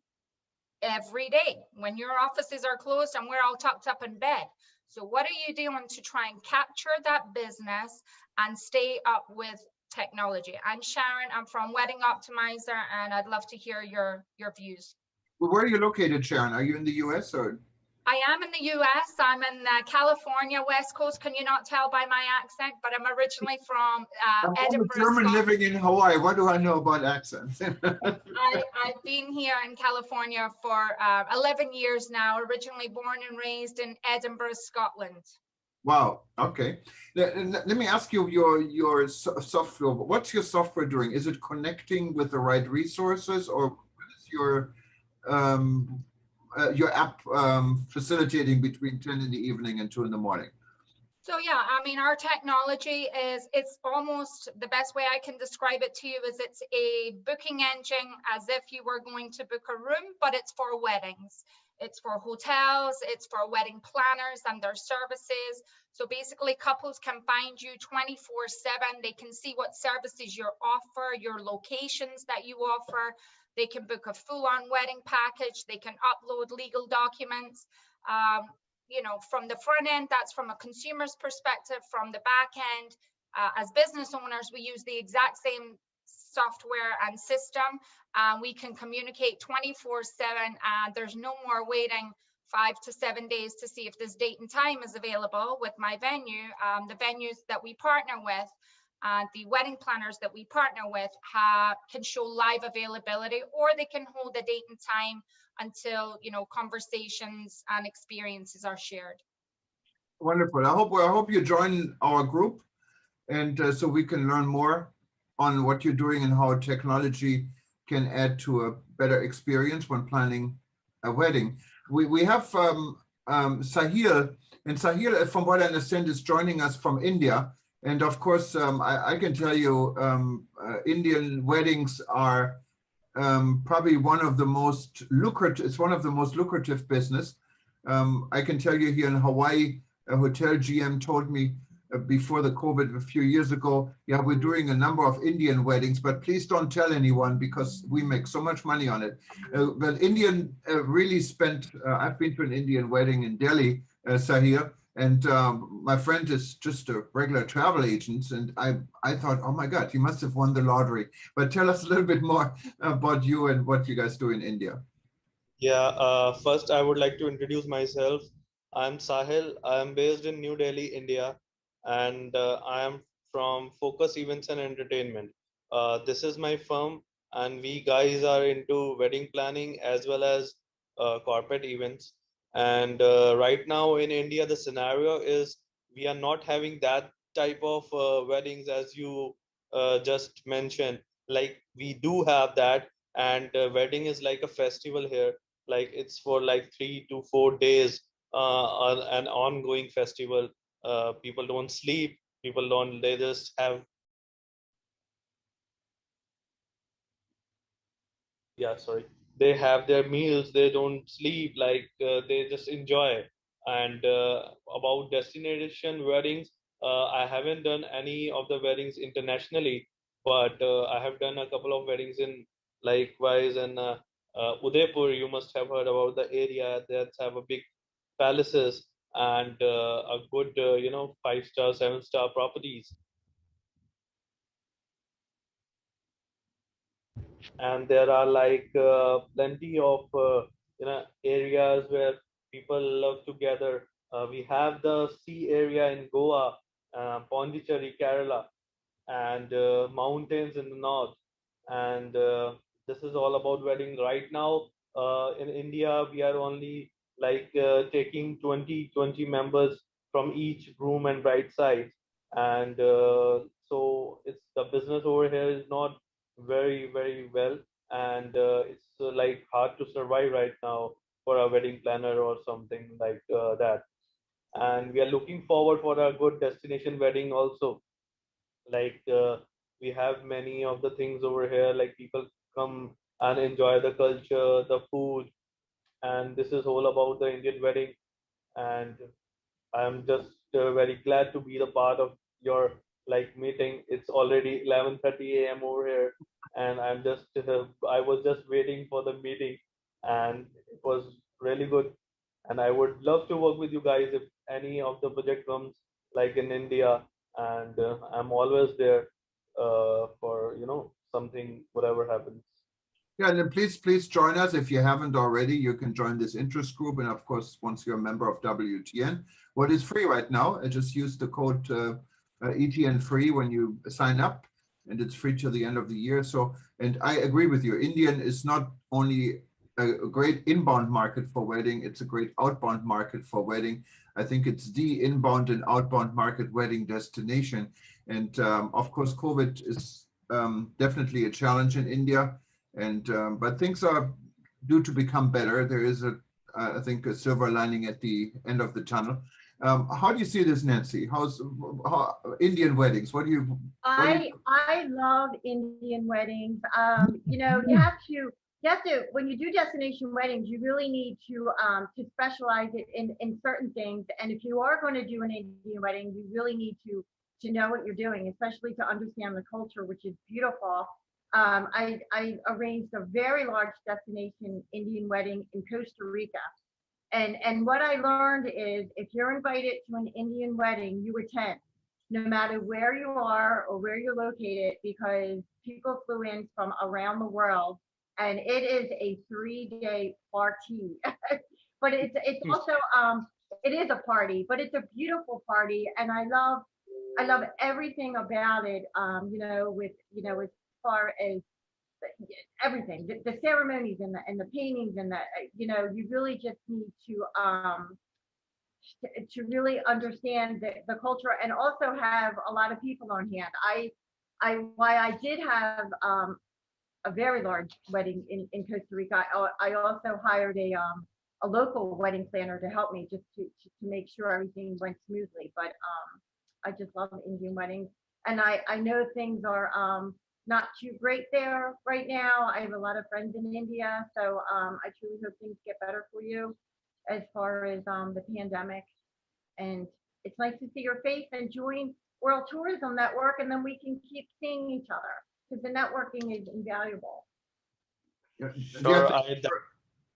every day, when your offices are closed and we're all tucked up in bed. So what are you doing to try and capture that business and stay up with technology? I'm Sharon, I'm from Wedding Optimizer, and I'd love to hear your views. Well, where are you located, Sharon? Are you in the US or? I am in the US. I'm in California, West Coast. Can you not tell by my accent? But I'm originally from Edinburgh, I'm a German Scotland. living in Hawaii. What do I know about accents? I've been here in California for 11 years now, originally born and raised in Edinburgh, Scotland. Wow. Okay. Let me ask you your software. What's your software doing? Is it connecting with the right resources, or what is your app facilitating between 10 in the evening and 2 in the morning? So yeah, I mean, our technology it's almost, the best way I can describe it to you is it's a booking engine, as if you were going to book a room, but it's for weddings. It's for hotels, it's for wedding planners and their services. So basically couples can find you 24/7. They can see what services you offer, your locations that you offer. They can book a full-on wedding package. They can upload legal documents. From the front end, that's from a consumer's perspective. From the back end, as business owners, we use the exact same software and system. We can communicate 24/7, and there's no more waiting 5 to 7 days to see if this date and time is available with my venue. The venues that we partner with, the wedding planners that we partner with can show live availability, or they can hold a date and time until conversations and experiences are shared. Wonderful. I hope you join our group, and so we can learn more on what you're doing and how technology can add to a better experience when planning a wedding. We have Sahil, and Sahil, from what I understand, is joining us from India. And of course, I can tell you, Indian weddings are probably one of the most lucrative. It's one of the most lucrative business. I can tell you here in Hawaii, a hotel GM told me before the COVID a few years ago. Yeah, we're doing a number of Indian weddings, but please don't tell anyone because we make so much money on it. But Indian really spent, I've been to an Indian wedding in Delhi, Sahir, and my friend is just a regular travel agent. And I thought, oh my God, he must have won the lottery. But tell us a little bit more about you and what you guys do in India. Yeah, first I would like to introduce myself. I'm Sahil. I'm based in New Delhi, India, and I am from Focus Events and Entertainment. This is my firm, and we guys are into wedding planning as well as corporate events. And right now in India, the scenario is we are not having that type of weddings as you just mentioned. Like we do have that, and wedding is like a festival here, like it's for like 3 to 4 days, an ongoing festival. People don't sleep, people don't, they just have, yeah, sorry, they have their meals, they don't sleep, like they just enjoy. And about destination weddings, I haven't done any of the weddings internationally, but I have done a couple of weddings in likewise in Udaipur. You must have heard about the area that have a big palaces and a good 5-star 7-star properties. And there are like plenty of areas where people love to gather. We have the sea area in Goa, Pondicherry, Kerala, and mountains in the north. And this is all about wedding. Right now in India, we are only like taking 20 members from each groom and bride side. And so it's the business over here is not very well, and it's like hard to survive right now for a wedding planner or something like that. And we are looking forward for a good destination wedding also. Like we have many of the things over here, like people come and enjoy the culture, the food, and this is all about the Indian wedding. And I'm just very glad to be the part of your like meeting. It's already 11:30 a.m. over here, and I was just waiting for the meeting, and it was really good. And I would love to work with you guys if any of the project comes like in India, and I'm always there for something whatever happens. Yeah, and then please join us if you haven't already. You can join this interest group, and of course, once you're a member of WTN, what is free right now? I just use the code ETN free when you sign up, and it's free till the end of the year. So, and I agree with you. Indian is not only a great inbound market for wedding; it's a great outbound market for wedding. I think it's the inbound and outbound market wedding destination. And of course, COVID is definitely a challenge in India. And but things are due to become better. There is I think a silver lining at the end of the tunnel. How do you see this, Nancy? How Indian weddings? I love Indian weddings. You have to when you do destination weddings, you really need to specialize it in certain things. And if you are going to do an Indian wedding, you really need to know what you're doing, especially to understand the culture, which is beautiful. I arranged a very large destination Indian wedding in Costa Rica. And what I learned is if you're invited to an Indian wedding, you attend, no matter where you are or where you're located, because people flew in from around the world, and it is a 3-day party. But it's also it is a party, but it's a beautiful party, and I love everything about it. As far as everything, the ceremonies and the paintings and you really just need to really understand the culture and also have a lot of people on hand. Why I did have a very large wedding in Costa Rica, I also hired a local wedding planner to help me just to make sure everything went smoothly. But I just love Indian weddings, and I know things are not too great there right now. I have a lot of friends in India, so I truly hope things get better for you as far as the pandemic. And It's nice to see your face and join World Tourism Network, and then we can keep seeing each other because the networking is invaluable. Sure,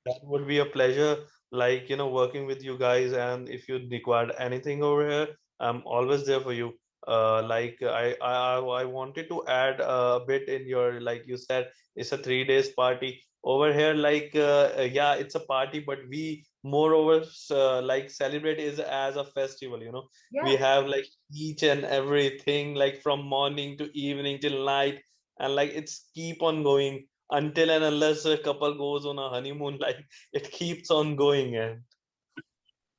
that would be a pleasure. Like, working with you guys, and if you require anything over here, I'm always there for you. Like I wanted to add a bit in your, like you said, it's a 3 days party over here. Like yeah, it's a party, but we moreover like celebrate is as a festival. We Yes. have like each and everything, like from morning to evening till night, and like it's keep on going until and unless a couple goes on a honeymoon. Like it keeps on going. And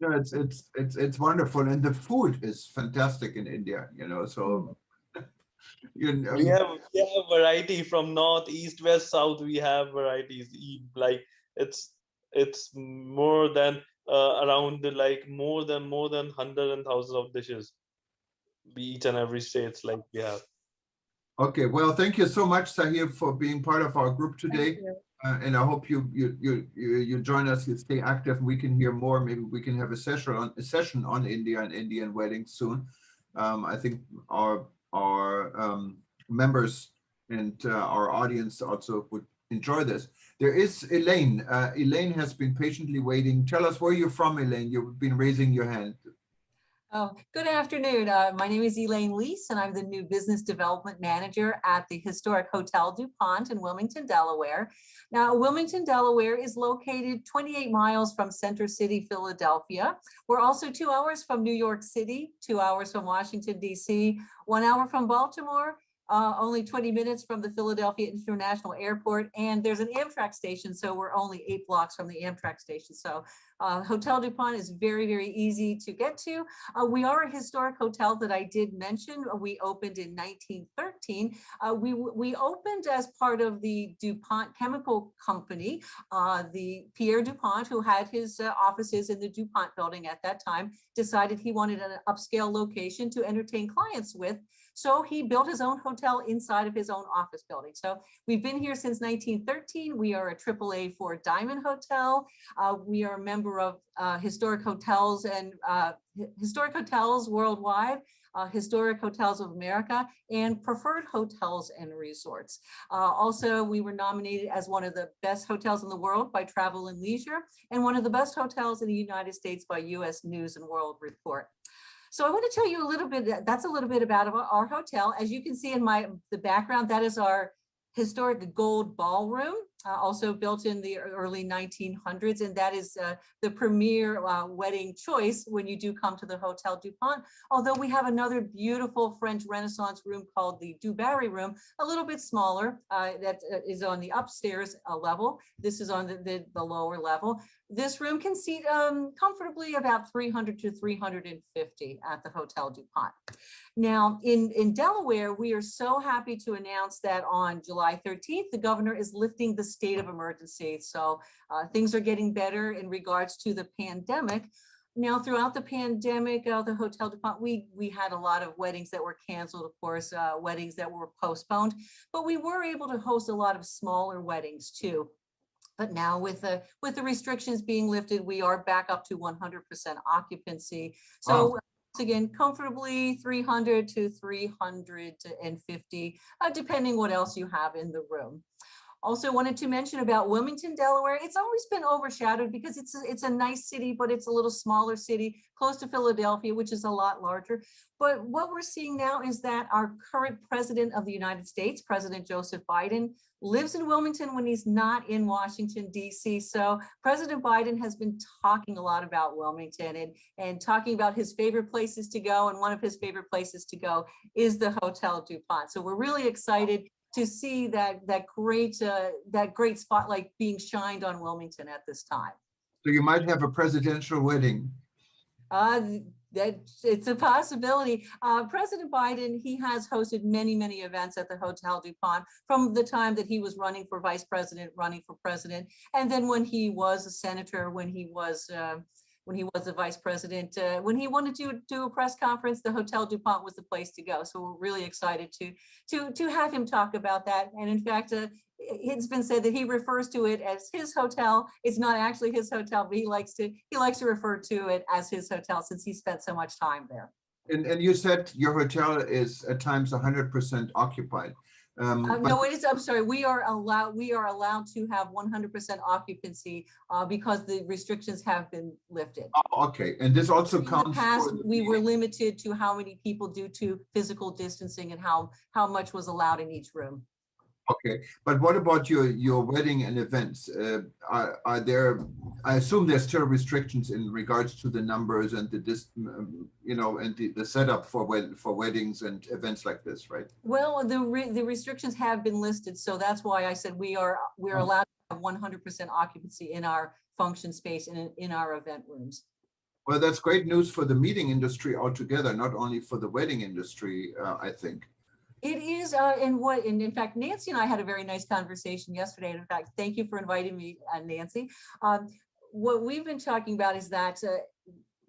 No, it's wonderful, and the food is fantastic in India. So we have variety from north, east, west, south. We have varieties. Like it's more than around like more than hundred and thousands of dishes. Each and every states like we have. Okay, well, thank you so much, Sahib, for being part of our group today. And I hope you join us. You stay active. We can hear more. Maybe we can have a session on India and Indian weddings soon. I think our members and our audience also would enjoy this. There is Elaine. Elaine has been patiently waiting. Tell us where you're from, Elaine. You've been raising your hand. Oh, good afternoon. My name is Elaine Lease, and I'm the new business development manager at the historic Hotel DuPont in Wilmington, Delaware. Now, Wilmington, Delaware is located 28 miles from Center City, Philadelphia. We're also 2 hours from New York City, 2 hours from Washington, D.C., 1 hour from Baltimore, only 20 minutes from the Philadelphia International Airport, and there's an Amtrak station, so we're only 8 blocks from the Amtrak station. So Hotel DuPont is very, very easy to get to. We are a historic hotel that I did mention. We opened in 1913. We opened as part of the DuPont Chemical Company. The Pierre DuPont, who had his offices in the DuPont building at that time, decided he wanted an upscale location to entertain clients with. So he built his own hotel inside of his own office building. So we've been here since 1913. We are a AAA 4 Diamond Hotel. We are a member of Historic Hotels and Historic Hotels Worldwide, Historic Hotels of America, and Preferred Hotels and Resorts. Also, we were nominated as one of the best hotels in the world by Travel and Leisure, and one of the best hotels in the United States by U.S. News and World Report. So I want to tell you a little bit, that's a little bit about our hotel. As you can see in the background, that is our historic gold ballroom, also built in the early 1900s. And that is the premier wedding choice when you do come to the Hotel DuPont. Although we have another beautiful French Renaissance room called the Du Barry room, a little bit smaller, that is on the upstairs level. This is on the lower level. This room can seat comfortably about 300 to 350 at the Hotel DuPont. Now, in Delaware, we are so happy to announce that on July 13th, the governor is lifting the state of emergency. So things are getting better in regards to the pandemic. Now, throughout the pandemic, the Hotel DuPont, we had a lot of weddings that were canceled, of course, weddings that were postponed, but we were able to host a lot of smaller weddings too. But now with the restrictions being lifted, we are back up to 100% occupancy. So wow. Again, comfortably 300 to 350, depending what else you have in the room. Also wanted to mention about Wilmington, Delaware. It's always been overshadowed because it's a nice city, but it's a little smaller city close to Philadelphia, which is a lot larger. But what we're seeing now is that our current president of the United States, President Joseph Biden, lives in Wilmington when he's not in Washington, D.C. So President Biden has been talking a lot about Wilmington and talking about his favorite places to go. And one of his favorite places to go is the Hotel DuPont. So we're really excited to see that great spotlight being shined on Wilmington at this time. So you might have a presidential wedding. It's a possibility. President Biden, he has hosted many, many events at the Hotel DuPont from the time that he was running for vice president, running for president, and then when he was a senator, when he was a vice president, when he wanted to do a press conference, the Hotel DuPont was the place to go. So we're really excited to have him talk about that. And in fact, it's been said that he refers to it as his hotel. It's not actually his hotel, but he likes to refer to it as his hotel since he spent so much time there. And you said your hotel is at times 100% occupied. But No, it is. I'm sorry. We are allowed to have 100% occupancy because the restrictions have been lifted. okay, and this also In the counts past, for the we were meeting. limited to how many people due to physical distancing and how much was allowed in each room. Okay, but what about your wedding and events? Are there? I assume there's still restrictions in regards to the numbers and the and the setup for weddings and events like this, right? Well, the restrictions have been listed, so that's why I said we're allowed to have 100% occupancy in our function space and in our event rooms. Well, that's great news for the meeting industry altogether, not only for the wedding industry, I think. It is, and in fact, Nancy and I had a very nice conversation yesterday. And in fact, thank you for inviting me, Nancy. What we've been talking about is that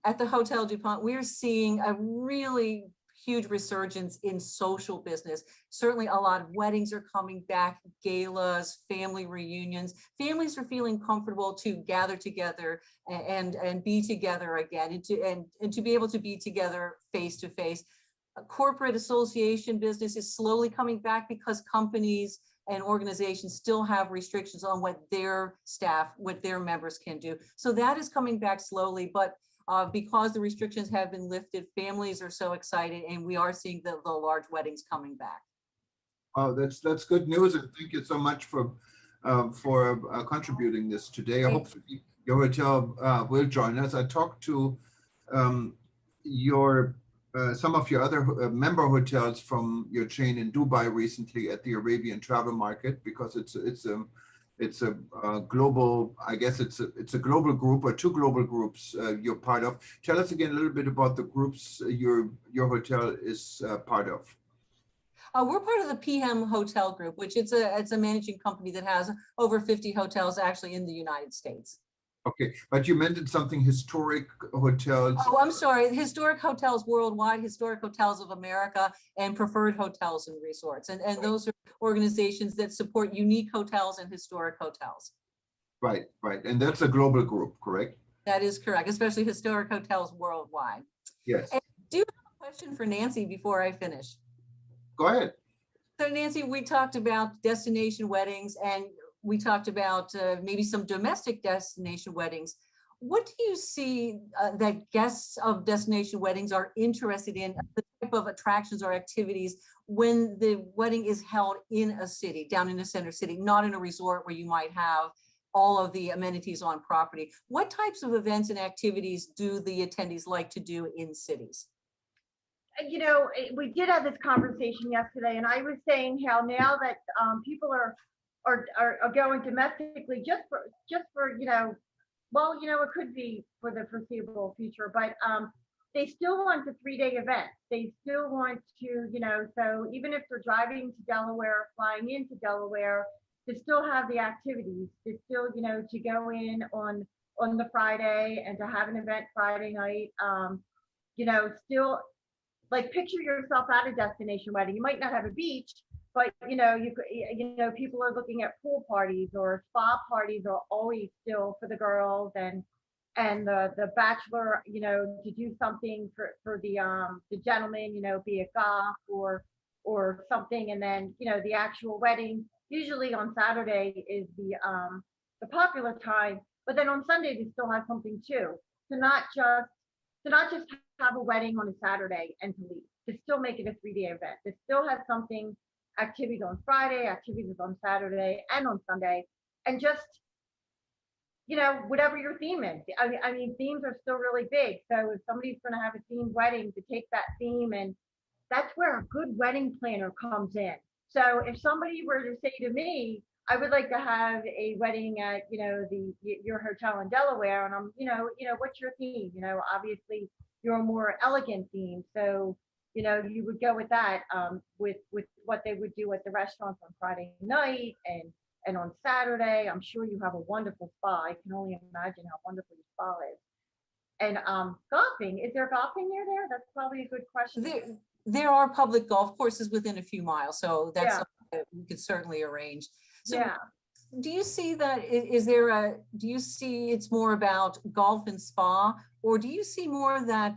at the Hotel DuPont, we're seeing a really huge resurgence in social business. Certainly a lot of weddings are coming back, galas, family reunions. Families are feeling comfortable to gather together and be together again and to be able to be together face to face. Corporate association business is slowly coming back because companies and organizations still have restrictions on what their staff, what their members can do. So that is coming back slowly, but because the restrictions have been lifted, families are so excited and we are seeing the large weddings coming back. Oh, that's good news, and thank you so much for contributing this today. Hopefully your hotel will join us. I talked to some of your other member hotels from your chain in Dubai recently at the Arabian Travel Market, because it's a global, I guess it's a global group or two global groups you're part of. Tell us again a little bit about the groups your hotel is part of. We're part of the PM Hotel Group, which it's a managing company that has over 50 hotels actually in the United States. Okay, but you mentioned something historic hotels. Oh, I'm sorry. Historic hotels worldwide, Historic Hotels of America, and Preferred Hotels and Resorts. And those are organizations that support unique hotels and historic hotels. Right. And that's a global group, correct? That is correct, especially historic hotels worldwide. Yes. And do you have a question for Nancy before I finish? Go ahead. So Nancy, we talked about destination weddings and we talked about maybe some domestic destination weddings. What do you see that guests of destination weddings are interested in, the type of attractions or activities when the wedding is held in a city, down in a center city, not in a resort where you might have all of the amenities on property? What types of events and activities do the attendees like to do in cities? You know, we did have this conversation yesterday, and I was saying how now that people are going domestically just for well, it could be for the foreseeable future, but they still want the 3-day event. They still want to, so even if they're driving to Delaware, flying into Delaware, to still have the activities, to still, to go in on the Friday and to have an event Friday night, still, like, picture yourself at a destination wedding. You might not have a beach, but people are looking at pool parties, or spa parties are always still for the girls, and the bachelor, to do something for the gentleman, be it golf or something, and then the actual wedding usually on Saturday is the popular time, but then on Sunday they still have something too, to not just have a wedding on a Saturday and to leave, to still make it a 3-day event, to still have something, activities on Friday, activities on Saturday and on Sunday, and just, whatever your theme is. I mean, themes are still really big. So if somebody's going to have a themed wedding, to take that theme, and that's where a good wedding planner comes in. So if somebody were to say to me, I would like to have a wedding at, your hotel in Delaware, and I'm, what's your theme? Obviously you're a more elegant theme. So, you would go with that, with what they would do at the restaurants on Friday night and on Saturday. I'm sure you have a wonderful spa. I can only imagine how wonderful your spa is. And golfing, is there golfing near there? That's probably a good question. There are public golf courses within a few miles, so that's something that we could certainly arrange. So Yeah. do you see that, do you see it's more about golf and spa, or do you see more that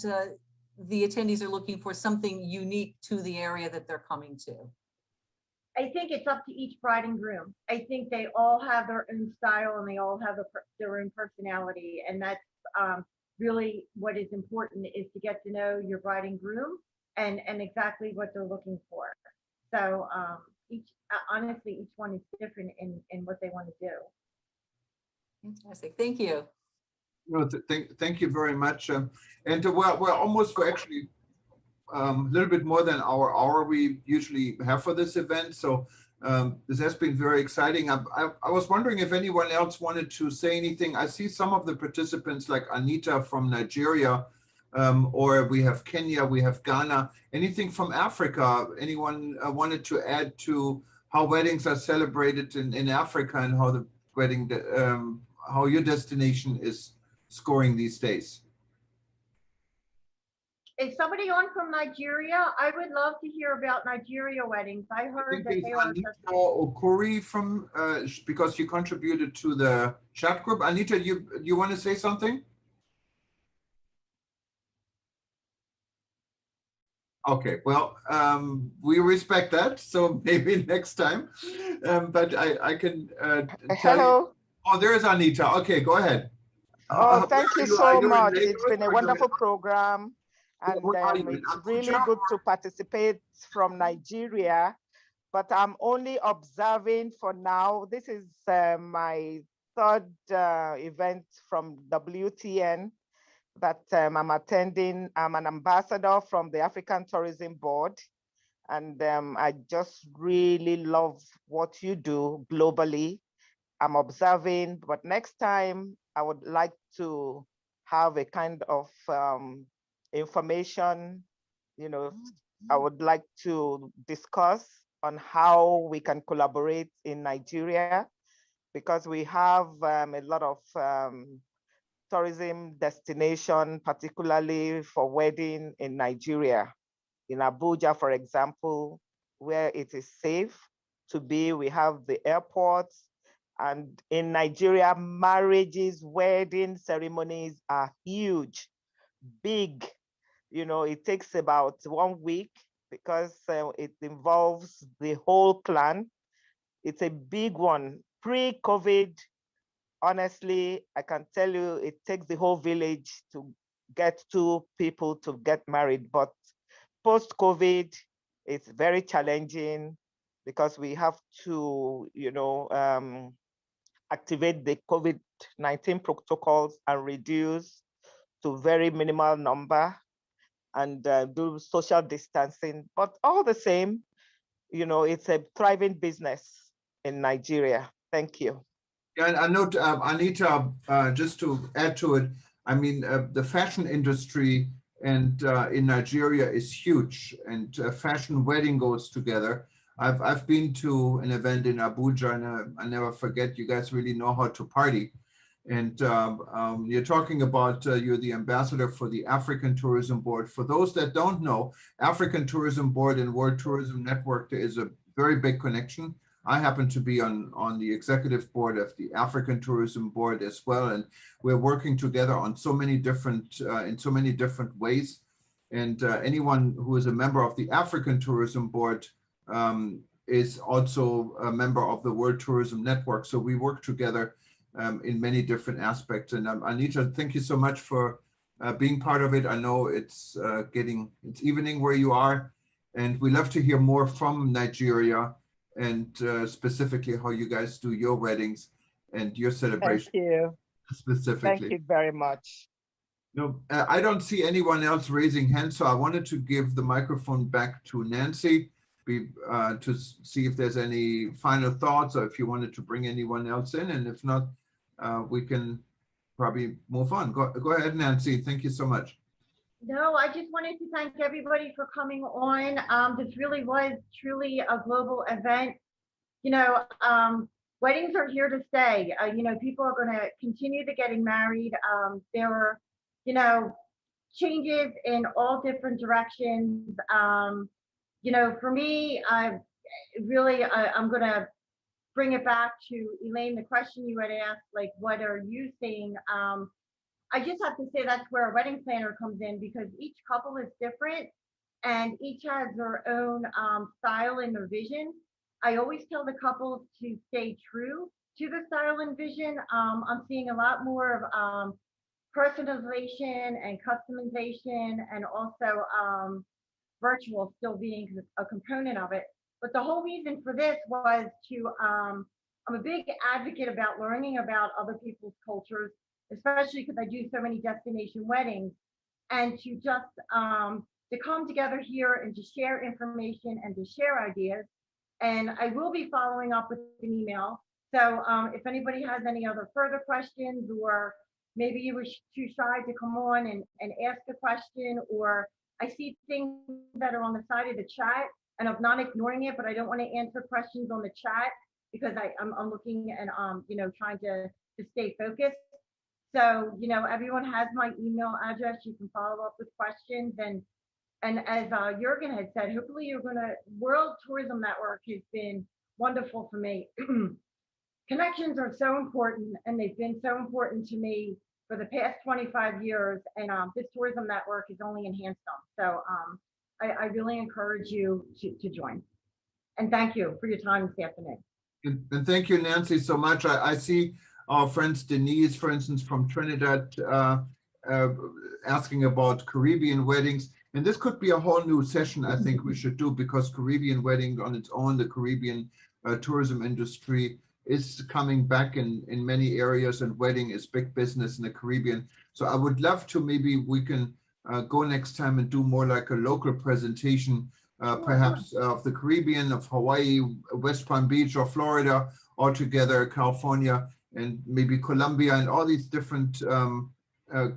the attendees are looking for something unique to the area that they're coming to? I think it's up to each bride and groom. I think they all have their own style and they all have their own personality. And that's really what is important, is to get to know your bride and groom and exactly what they're looking for. So honestly, each one is different in what they want to do. Fantastic, thank you. No, thank you very much. And we're almost actually a little bit more than our hour we usually have for this event. So this has been very exciting. I was wondering if anyone else wanted to say anything. I see some of the participants like Anita from Nigeria, or we have Kenya, we have Ghana. Anything from Africa? Anyone wanted to add to how weddings are celebrated in Africa and how the wedding, how your destination is scoring these days? Is somebody on from Nigeria? I would love to hear about Nigeria weddings. I heard that they are. Anita Okuri from, because you contributed to the chat group. Anita, you want to say something? Okay, well, we respect that, so maybe next time. But I can tell you. Oh, there's Anita. Okay, go ahead. Oh, thank you so much. It's been a wonderful program. And it's really good to participate from Nigeria, but I'm only observing for now. This is my third event from WTN that I'm attending. I'm an ambassador from the African Tourism Board, and I just really love what you do globally. I'm observing, but next time I would like to have a kind of information, I would like to discuss on how we can collaborate in Nigeria, because we have a lot of tourism destination, particularly for wedding in Nigeria. In Abuja, for example, where it is safe to be, we have the airports. And in Nigeria, marriages, wedding ceremonies are huge, big. It takes about 1 week because it involves the whole clan. It's a big one. Pre-COVID, honestly, I can tell you it takes the whole village to get two people to get married. But post-COVID, it's very challenging because we have to, activate the COVID-19 protocols and reduce to very minimal number and do social distancing. But all the same, it's a thriving business in Nigeria. Thank you. Yeah, and I note, Anita, just to add to it, I mean, the fashion industry and in Nigeria is huge, and fashion wedding goes together. I've been to an event in Abuja, and I never forget, you guys really know how to party. And you're talking about, you're the ambassador for the African Tourism Board. For those that don't know, African Tourism Board and World Tourism Network, there is a very big connection. I happen to be on the executive board of the African Tourism Board as well. And we're working together on so many different, in so many different ways. And anyone who is a member of the African Tourism Board is also a member of the World Tourism Network. So we work together in many different aspects. And Anita, thank you so much for being part of it. I know it's it's evening where you are, and we love to hear more from Nigeria and specifically how you guys do your weddings and your celebration. Thank you. Specifically. Thank you very much. No, I don't see anyone else raising hands, so I wanted to give the microphone back to Nancy to see if there's any final thoughts or if you wanted to bring anyone else in, and if not, we can probably move on. Go ahead, Nancy. Thank you so much. No, I just wanted to thank everybody for coming on. This really was truly a global event. Weddings are here to stay. People are going to continue to getting married. There are, changes in all different directions. For me, I'm going to bring it back to Elaine, the question you had asked, like, what are you seeing? I just have to say that's where a wedding planner comes in, because each couple is different and each has their own style and their vision. I always tell the couples to stay true to the style and vision. I'm seeing a lot more of personalization and customization, and also virtual still being a component of it. But the whole reason for this was to, I'm a big advocate about learning about other people's cultures, especially because I do so many destination weddings, and to just to come together here and to share information and to share ideas. And I will be following up with an email. So if anybody has any other further questions, or maybe you were too shy to come on and ask a question, or I see things that are on the side of the chat and I'm not ignoring it, but I don't want to answer questions on the chat because I'm looking and trying to stay focused. So, everyone has my email address. You can follow up with questions. And as Jürgen had said, hopefully World Tourism Network has been wonderful for me. Connections are so important, and they've been so important to me for the past 25 years. And this tourism network has only enhanced them. So I really encourage you to join. And thank you for your time this afternoon. And thank you, Nancy, so much. I see our friends Denise, for instance, from Trinidad, asking about Caribbean weddings. And this could be a whole new session I think we should do, because Caribbean wedding on its own, the Caribbean tourism industry is coming back in many areas, and wedding is big business in the Caribbean. So I would love to, maybe we can go next time and do more like a local presentation, perhaps of the Caribbean, of Hawaii, West Palm Beach, or Florida, all together, California, and maybe Colombia, and all these different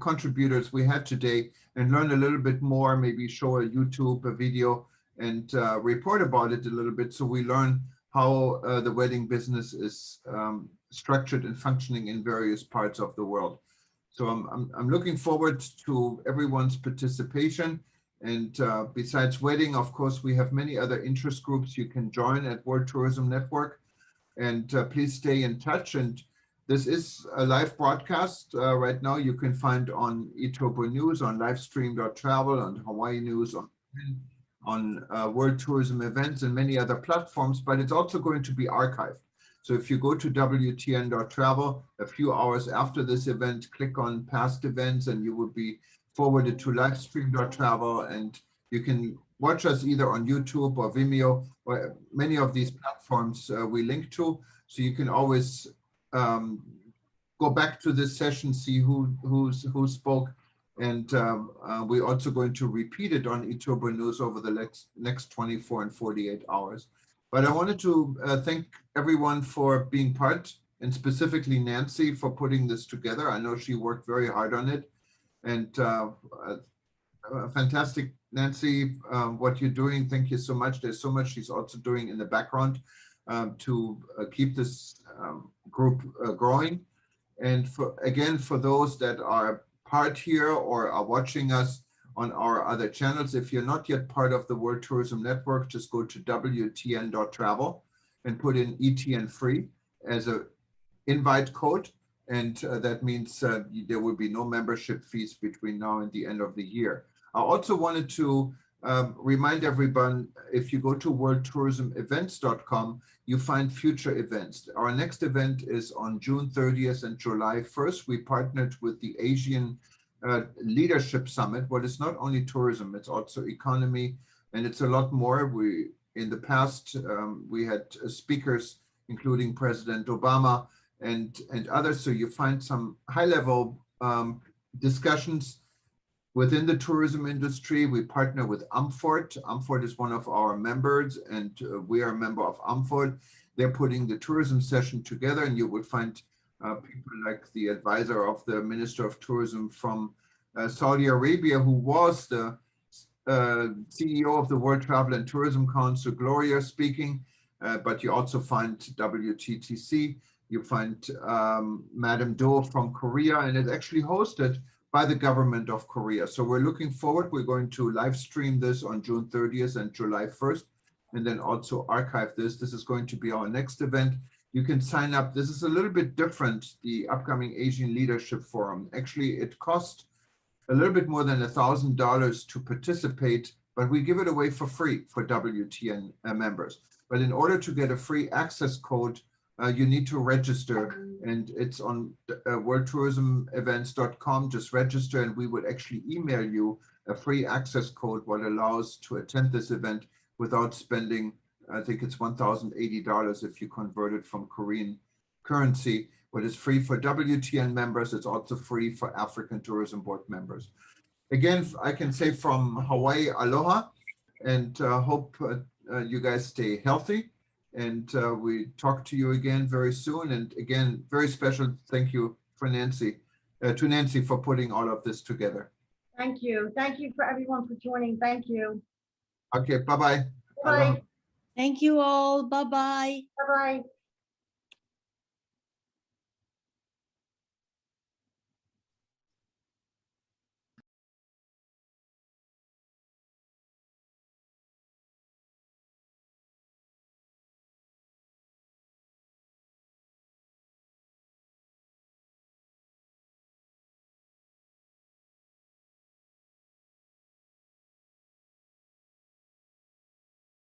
contributors we had today, and learn a little bit more, maybe show a YouTube video and report about it a little bit, so we learn how the wedding business is structured and functioning in various parts of the world. So I'm looking forward to everyone's participation. And besides wedding, of course, we have many other interest groups you can join at World Tourism Network. And please stay in touch. And this is a live broadcast right now. You can find on eTurboNews, on livestream.travel, on Hawaii News, on World Tourism Events, and many other platforms, but it's also going to be archived. So if you go to WTN.travel a few hours after this event, click on past events, and you will be forwarded to livestream.travel, and you can watch us either on YouTube or Vimeo, or many of these platforms we link to. So you can always go back to this session, see who spoke, and we're also going to repeat it on eTurboNews over the next 24 and 48 hours. But I wanted to thank everyone for being part, and specifically Nancy for putting this together. I know she worked very hard on it, and fantastic, Nancy, what you're doing. Thank you so much. There's so much she's also doing in the background to keep this group growing. And for those that are part here or are watching us on our other channels, if you're not yet part of the World Tourism Network, just go to WTN.travel and put in ETN free as an invite code. And that means there will be no membership fees between now and the end of the year. I also wanted to remind everyone, if you go to worldtourismevents.com, you find future events. Our next event is on June 30th and July 1st. We partnered with the Asian Leadership Summit. Well, it's not only tourism, it's also economy, and it's a lot more. In the past, we had speakers, including President Obama and others. So you find some high-level discussions within the tourism industry. We partner with Amfort. Amfort is one of our members, and we are a member of Amfort. They're putting the tourism session together, and you would find people like the advisor of the Minister of Tourism from Saudi Arabia, who was the CEO of the World Travel and Tourism Council, Gloria, speaking. But you also find WTTC. You find Madam Do from Korea, and it's actually hosted by the government of Korea. So we're looking forward. We're going to live stream this on June 30th and July 1st, and then also archive this. This is going to be our next event. you can sign up. This is a little bit different, the upcoming Asian Leadership Forum. Actually, it costs a little bit more than $1,000 to participate, but we give it away for free for WTN members. But in order to get a free access code, you need to register, and it's on worldtourismevents.com. Just register, and we would actually email you a free access code, what allows to attend this event without spending, I think it's $1,080 if you convert it from Korean currency. What is free for WTN members, it's also free for African Tourism Board members. Again, I can say from Hawaii, aloha, and hope you guys stay healthy. And we talk to you again very soon. And again, very special thank you for Nancy, to Nancy for putting all of this together. Thank you. Thank you for everyone for joining. Thank you. Okay, bye-bye. Bye. Thank you all. Bye-bye. Bye-bye.